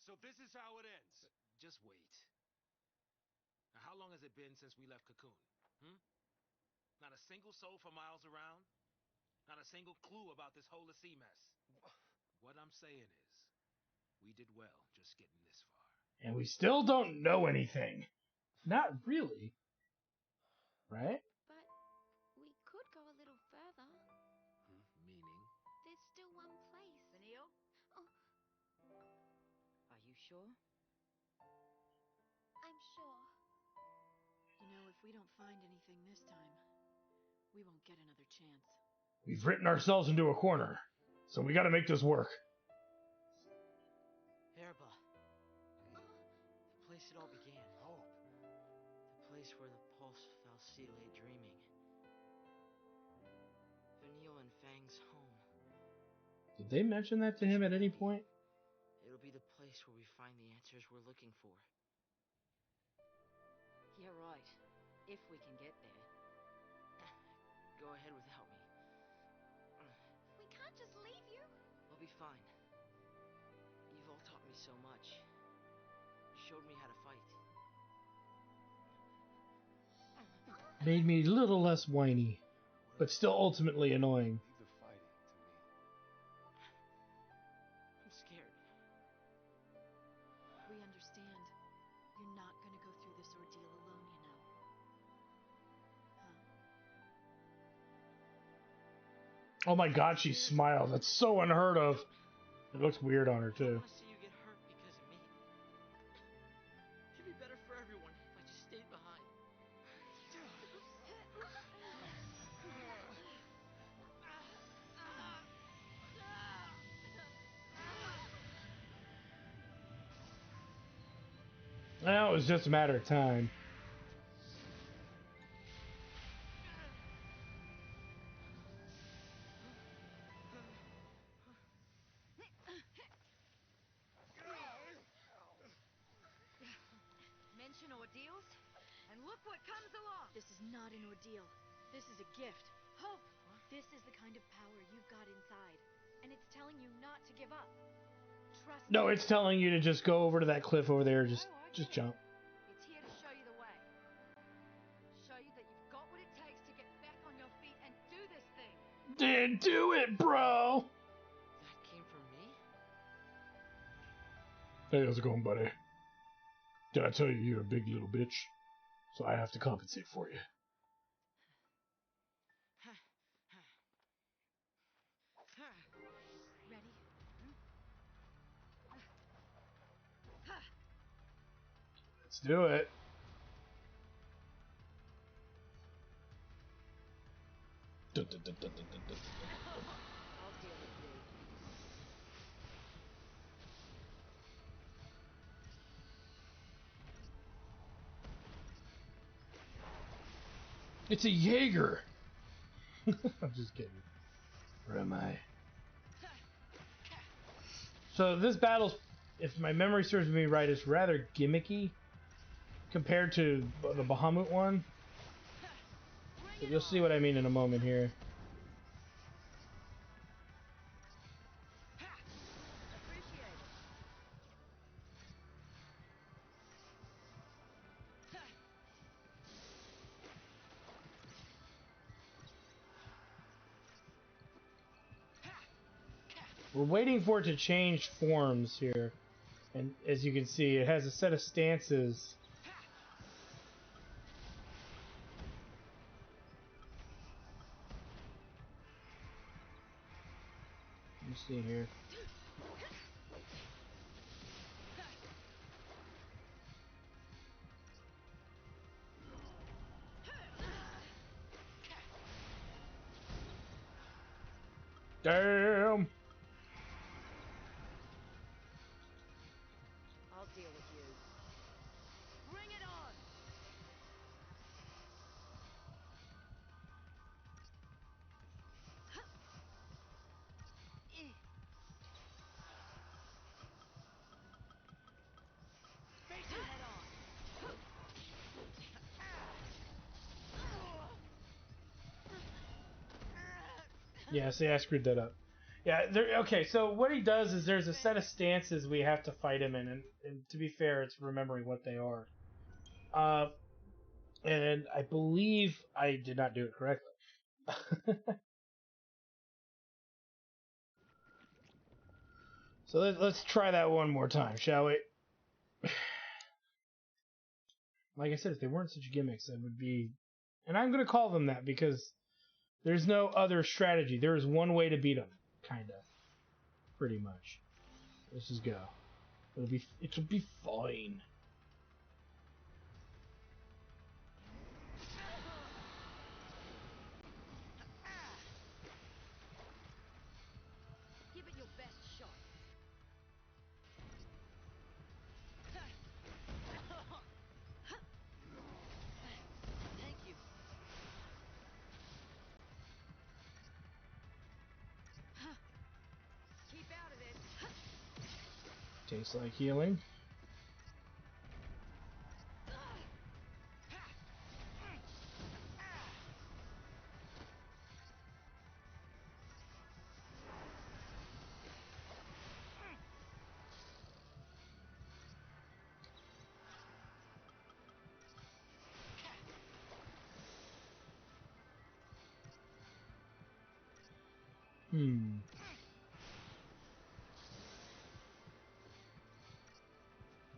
So this is how it ends. Just wait. Now, how long has it been since we left Cocoon? Not a single soul for miles around? Not a single clue about this whole sea mess? What I'm saying is, we did well just getting this far. And we still don't know anything. Not really. Right? But we could go a little further. Meaning? There's still one place. Sentinel? Oh, Are you sure? I'm sure. You know, if we don't find anything this time, we won't get another chance. We've written ourselves into a corner, so we gotta make this work. Erba. The place it all began. Hope. The place where the Pulse Falsi lay dreaming. Vanille and Fang's home. Did they mention that to him at any point? It'll be the place where we find the answers we're looking for. You're right. If we can get there. Go ahead without me. We can't just leave you. I'll be fine. You've all taught me so much. You showed me how to fight. Made me a little less whiny, but still ultimately annoying. Leave the fighting to me. I'm scared. We understand. You're not gonna go through this ordeal alone, you know. Huh? Oh my god, she smiled. That's so unheard of. It looks weird on her, I don't too. want to see you get hurt because of me. It'd be better for everyone if I just stayed behind. Well, it was just a matter of time. ordeals, and look what comes along. This is not an ordeal. This is a gift. Hope! This is the kind of power you've got inside. And it's telling you not to give up. Trust me. No, it's telling you to just go over to that cliff over there. Just jump. It's here to show you the way. Show you that you've got what it takes to get back on your feet and do this thing. Then do it, bro! That came from me? Hey, how's it going, buddy? Did I tell you you're a big little bitch? So I have to compensate for you. Ready? Let's do it. I'll deal with you. It's a Jaeger! I'm just kidding. Where am I? So this battle's, if my memory serves me right, is rather gimmicky compared to the Bahamut one. So you'll see what I mean in a moment here. We're waiting for it to change forms here. And as you can see, it has a set of stances. Let me see here. Damn! I'll deal with you. Bring it on! Face it head on! Yeah, see, I screwed that up. Yeah, okay, so what he does is there's a set of stances we have to fight him in, and to be fair, it's remembering what they are. And I believe I did not do it correctly. So let's try that one more time, shall we? Like I said, if they weren't such gimmicks, it would be... And I'm going to call them that because there's no other strategy. There is one way to beat them, kind of. Pretty much. Let's just go. It'll be fine. Give it your best shot. Thank you. Keep out of this. Tastes like healing.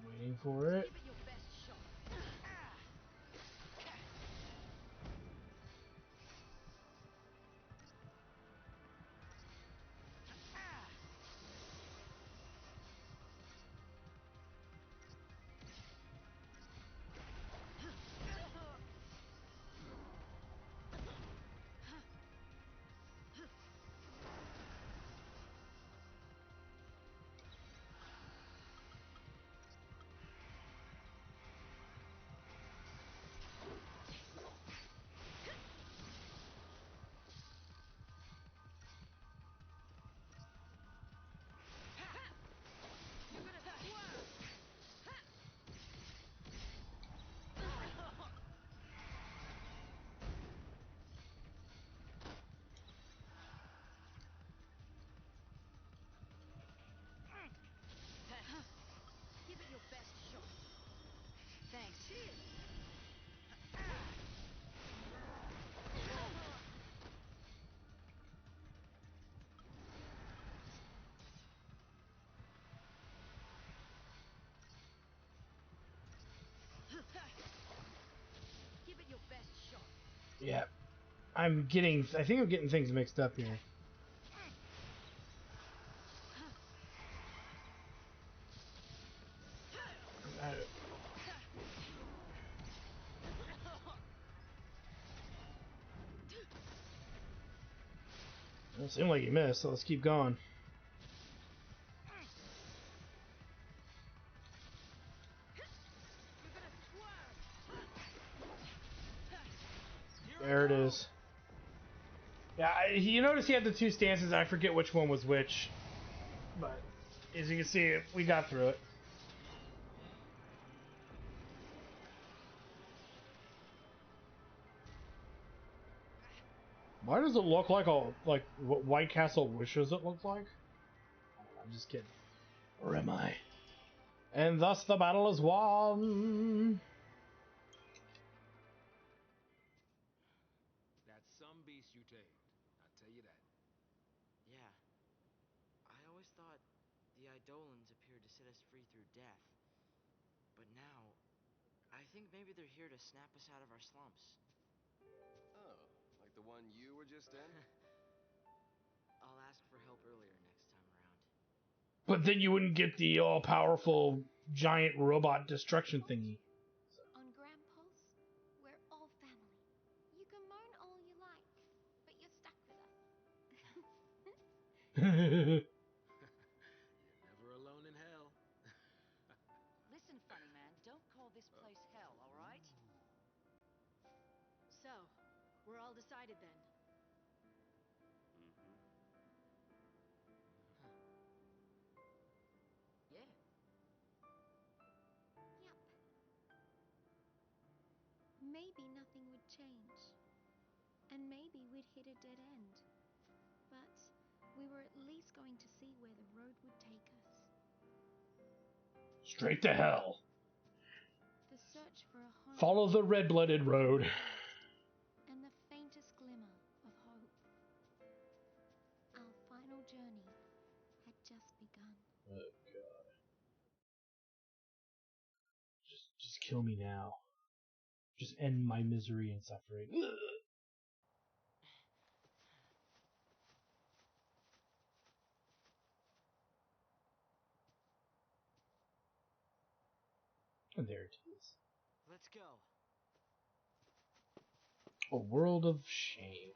Waiting for it. Give it your best shot. Yeah. I think I'm getting things mixed up here. It seemed like you missed, so let's keep going. There it is. Yeah, you notice he had the two stances, I forget which one was which. But, as you can see, we got through it. Why does it look like what White Castle wishes it looked like? I'm just kidding. Or am I? And thus the battle is won! That's some beast you tamed. I'll tell you that. Yeah. I always thought the Eidolons appeared to set us free through death. But now, I think maybe they're here to snap us out of our slumps. Oh, like the one you were just in? I'll ask for help earlier next time around. But then you wouldn't get the all-powerful giant robot destruction thingy. On Grandpa's, we're all family. You can moan all you like, but you're stuck with us. You're never alone in hell. Listen, funny man, don't call this place hell, all right? So, we're all decided then. Mm-hmm. Yeah. Yep. Maybe nothing would change. And maybe we'd hit a dead end. But we were at least going to see where the road would take us. Straight to hell. The search for a home. Follow the red-blooded road. And the faintest glimmer of hope. Our final journey had just begun. Oh god. Just kill me now. Just end my misery and suffering. Ugh. And there it is. Let's go. A world of shame.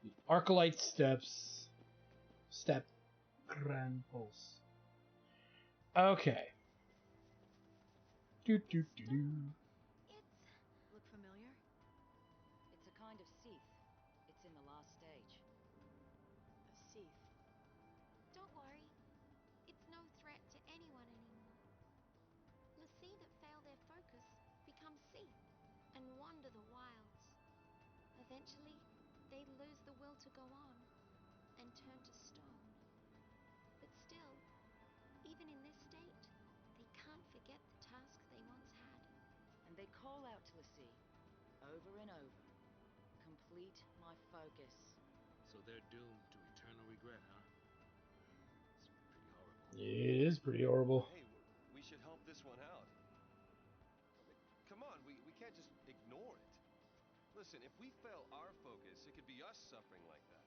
The Arclight steps. Step. Grand pulse. Okay. Do. It's... Look familiar? It's a kind of Seath. It's in the last stage. A Seath. Don't worry. It's no threat to anyone anymore. L'Cie that fail their focus become Seath and wander the wilds. Eventually, they lose the will to go on and turn to stone. But still, even in this state, they can't forget the task they once had. And they call out to L'Cie, over and over. Complete my focus. So they're doomed to eternal regret, huh? It's pretty horrible. It is pretty horrible. Hey, we should help this one out. I mean, come on, we can't just ignore it. Listen, if we fail our focus, it could be us suffering like that.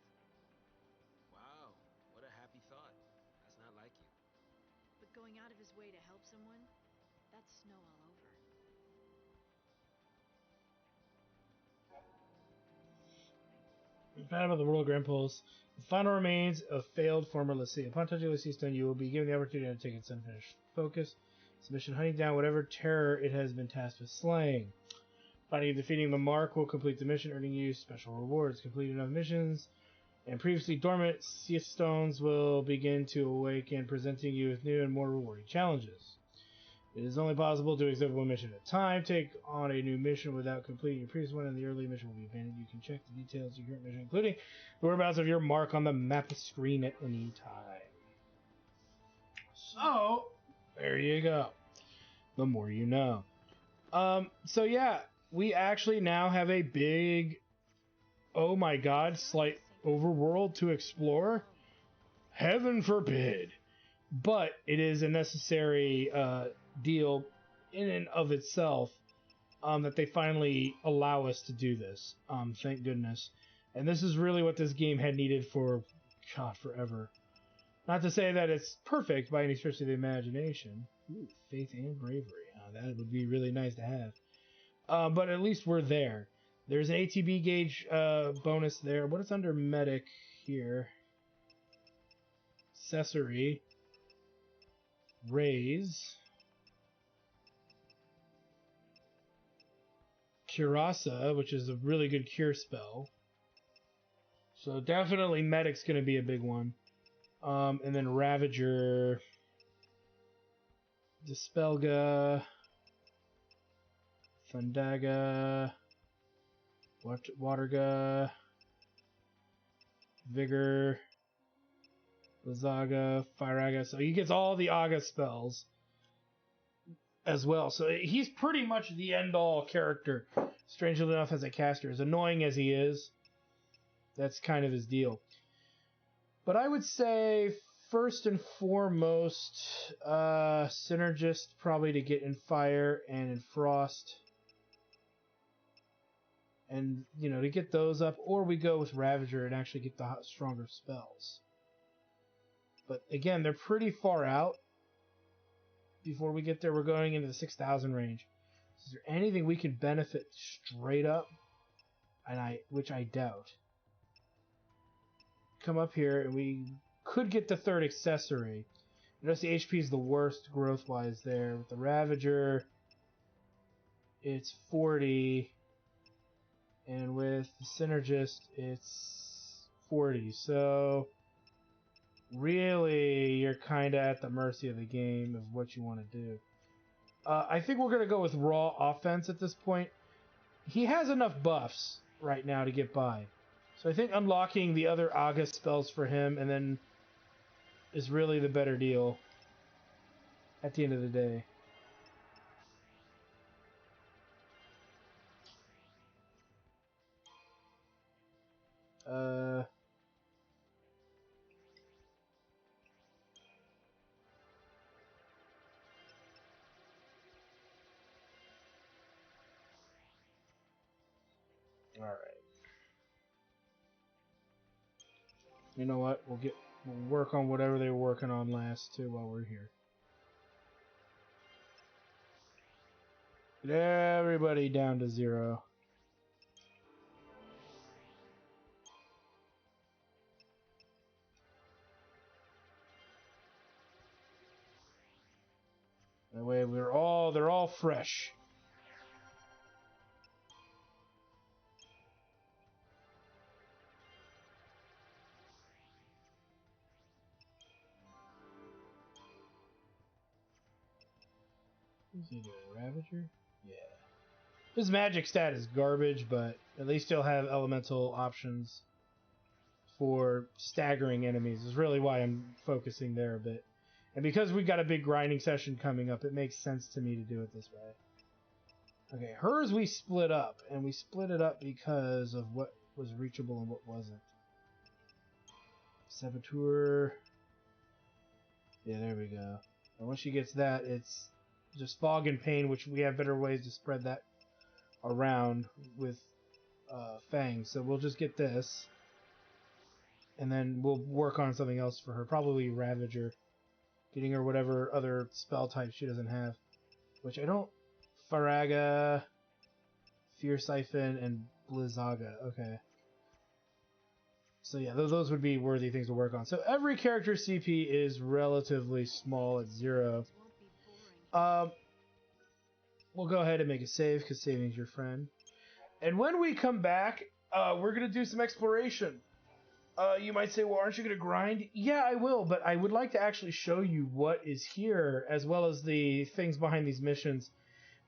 Wow, what a happy thought. That's not like you. But going out of his way to help someone, that's snow all over. Found about the world Grand Pulse. The final remains of failed former L'Cie. Upon touching L'Cie stone, you will be given the opportunity to take its unfinished focus. Submission hunting down whatever terror it has been tasked with slaying. Finding and defeating the mark will complete the mission, earning you special rewards. Complete enough missions, and previously dormant Seath stones will begin to awaken, presenting you with new and more rewarding challenges. It is only possible to accept one mission at a time. Take on a new mission without completing your previous one, and the early mission will be abandoned. You can check the details of your current mission, including the whereabouts of your mark on the map screen at any time. So, there you go. The more you know. So yeah, we actually now have a big, oh my god, slight overworld to explore. Heaven forbid. But it is a necessary deal in and of itself that they finally allow us to do this. Thank goodness. And this is really what this game had needed for, God, forever. Not to say that it's perfect by any stretch of the imagination. Ooh, faith and bravery. That would be really nice to have. But at least we're there. There's an ATB gauge bonus there. What is under medic here? Accessory. Raise. Curasa, which is a really good cure spell. So definitely medic's going to be a big one. And then Ravager. Dispelga. Thundaga. Waterga. Vigor. Lazaga. Fireaga. So he gets all the Aga spells as well. So he's pretty much the end-all character, strangely enough, as a caster. As annoying as he is, that's kind of his deal. But I would say, first and foremost, Synergist probably to get in Fire and in Frost. And, you know, to get those up, or we go with Ravager and actually get the stronger spells. But again, they're pretty far out. Before we get there, we're going into the 6,000 range. Is there anything we can benefit straight up? Which I doubt. Come up here, and we could get the third accessory. Notice the HP is the worst growth-wise there. With the Ravager, it's 40. And with the Synergist, it's 40. So really, you're kind of at the mercy of the game of what you want to do. I think we're going to go with raw offense at this point. He has enough buffs right now to get by. So I think unlocking the other Aga spells for him and then is really the better deal at the end of the day. Alright. You know what? We'll work on whatever they were working on last too while we're here. Get everybody down to 0. That way they're all fresh. Who's he doing? Ravager? Yeah. His magic stat is garbage, but at least he'll have elemental options for staggering enemies, is really why I'm focusing there a bit. And because we've got a big grinding session coming up, it makes sense to me to do it this way. Okay, hers we split up, and we split it up because of what was reachable and what wasn't. Saboteur. Yeah, there we go. And once she gets that, it's just fog and pain, which we have better ways to spread that around with Fang. So we'll just get this, and then we'll work on something else for her. Probably Ravager. Getting her whatever other spell type she doesn't have. Which I don't... Faraga, Fear Siphon, and Blizzaga. Okay. So yeah, those would be worthy things to work on. So every character's CP is relatively small at 0. We'll go ahead and make a save, because saving's your friend. And when we come back, we're going to do some exploration. You might say, well, aren't you going to grind? Yeah, I will, but I would like to actually show you what is here, as well as the things behind these missions.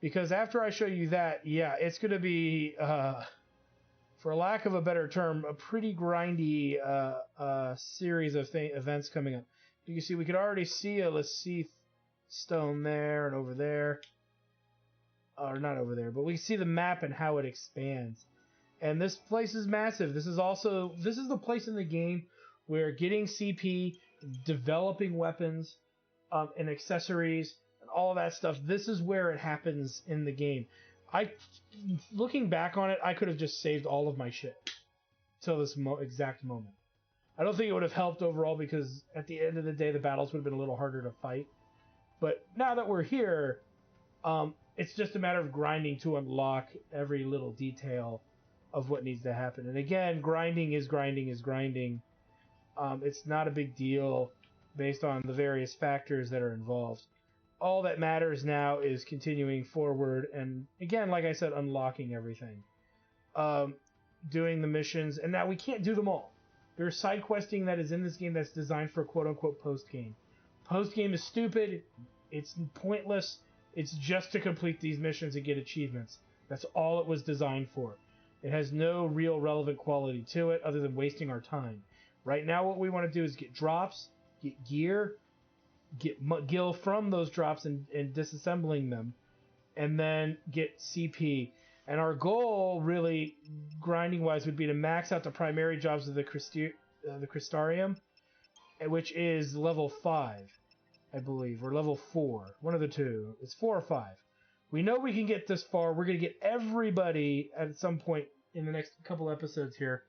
Because after I show you that, yeah, it's going to be, for lack of a better term, a pretty grindy series of events coming up. You can see, we could already see a Lasith stone there and over there. Or not over there, but we see the map and how it expands. And this place is massive. This is the place in the game where getting CP, developing weapons, and accessories, and all of that stuff, this is where it happens in the game. Looking back on it, I could have just saved all of my shit till this exact moment. I don't think it would have helped overall because at the end of the day, the battles would have been a little harder to fight. But now that we're here, it's just a matter of grinding to unlock every little detail of what needs to happen. And again, grinding is grinding is grinding. It's not a big deal based on the various factors that are involved. All that matters now is continuing forward and, again, like I said, unlocking everything. Doing the missions, and now we can't do them all. There's side questing that is in this game that's designed for quote-unquote post-game. Post-game is stupid, it's pointless, it's just to complete these missions and get achievements. That's all it was designed for. It has no real relevant quality to it other than wasting our time. Right now what we want to do is get drops, get gear, get gil from those drops and disassembling them, and then get CP. And our goal, really, grinding-wise, would be to max out the primary jobs of the Crystarium, which is level 5, I believe, or level 4. One of the two. It's 4 or 5. We know we can get this far. We're going to get everybody at some point in the next couple episodes here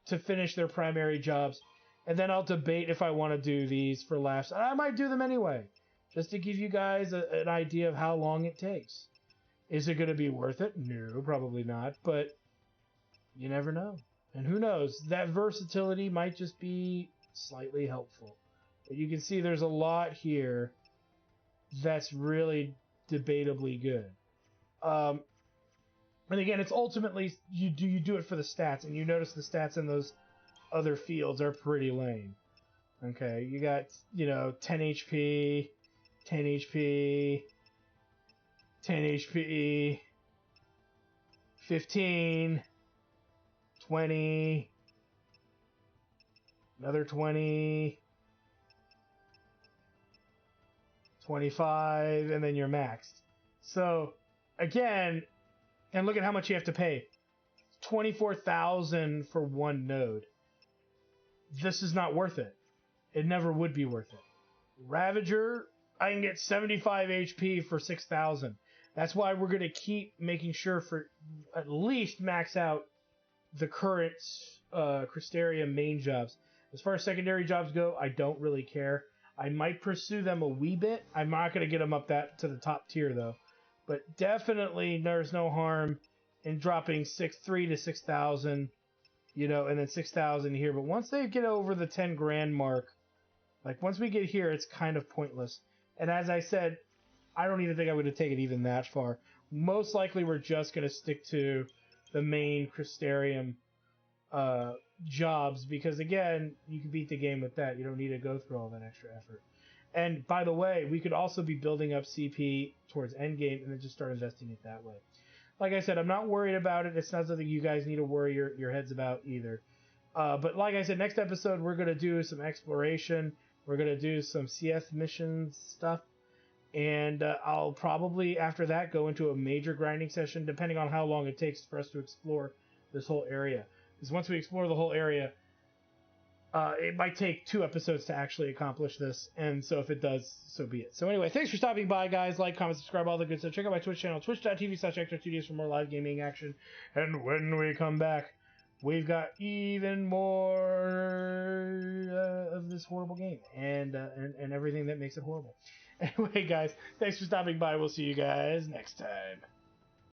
to finish their primary jobs. And then I'll debate if I want to do these for laughs. I might do them anyway, just to give you guys an idea of how long it takes. Is it going to be worth it? No, probably not, but you never know. And who knows, that versatility might just be slightly helpful. But you can see there's a lot here that's really debatably good. And again, it's ultimately, you do it for the stats, and you notice the stats in those other fields are pretty lame. Okay, you got, 10 HP, 10 HP, 10 HP, 15, 20, another 20, 25, and then you're maxed. So, again, and look at how much you have to pay. 24,000 for one node. This is not worth it. It never would be worth it. Ravager, I can get 75 HP for 6,000. That's why we're going to keep making sure for at least max out the current Crystarium main jobs. As far as secondary jobs go, I don't really care. I might pursue them a wee bit. I'm not going to get them up to the top tier, though. But definitely there's no harm in dropping 3 to 6,000, and then 6,000 here. But once they get over the 10 grand mark, like once we get here, it's kind of pointless. And as I said, I don't even think I'm going to take it even that far. Most likely we're just going to stick to the main Crystarium jobs, because again, you can beat the game with that. You don't need to go through all that extra effort. And by the way, we could also be building up CP towards endgame and then just start investing it that way. Like I said, I'm not worried about it. It's not something you guys need to worry your heads about either. But like I said, next episode we're going to do some exploration. We're going to do some CS missions stuff. And I'll probably, after that, go into a major grinding session, depending on how long it takes for us to explore this whole area. Because once we explore the whole area, it might take 2 episodes to actually accomplish this. And so if it does, so be it. So anyway, thanks for stopping by, guys. Like, comment, subscribe, all the good stuff. Check out my Twitch channel, twitch.tv/XIII for more live gaming action. And when we come back, we've got even more of this horrible game and everything that makes it horrible. Anyway, guys, thanks for stopping by. We'll see you guys next time.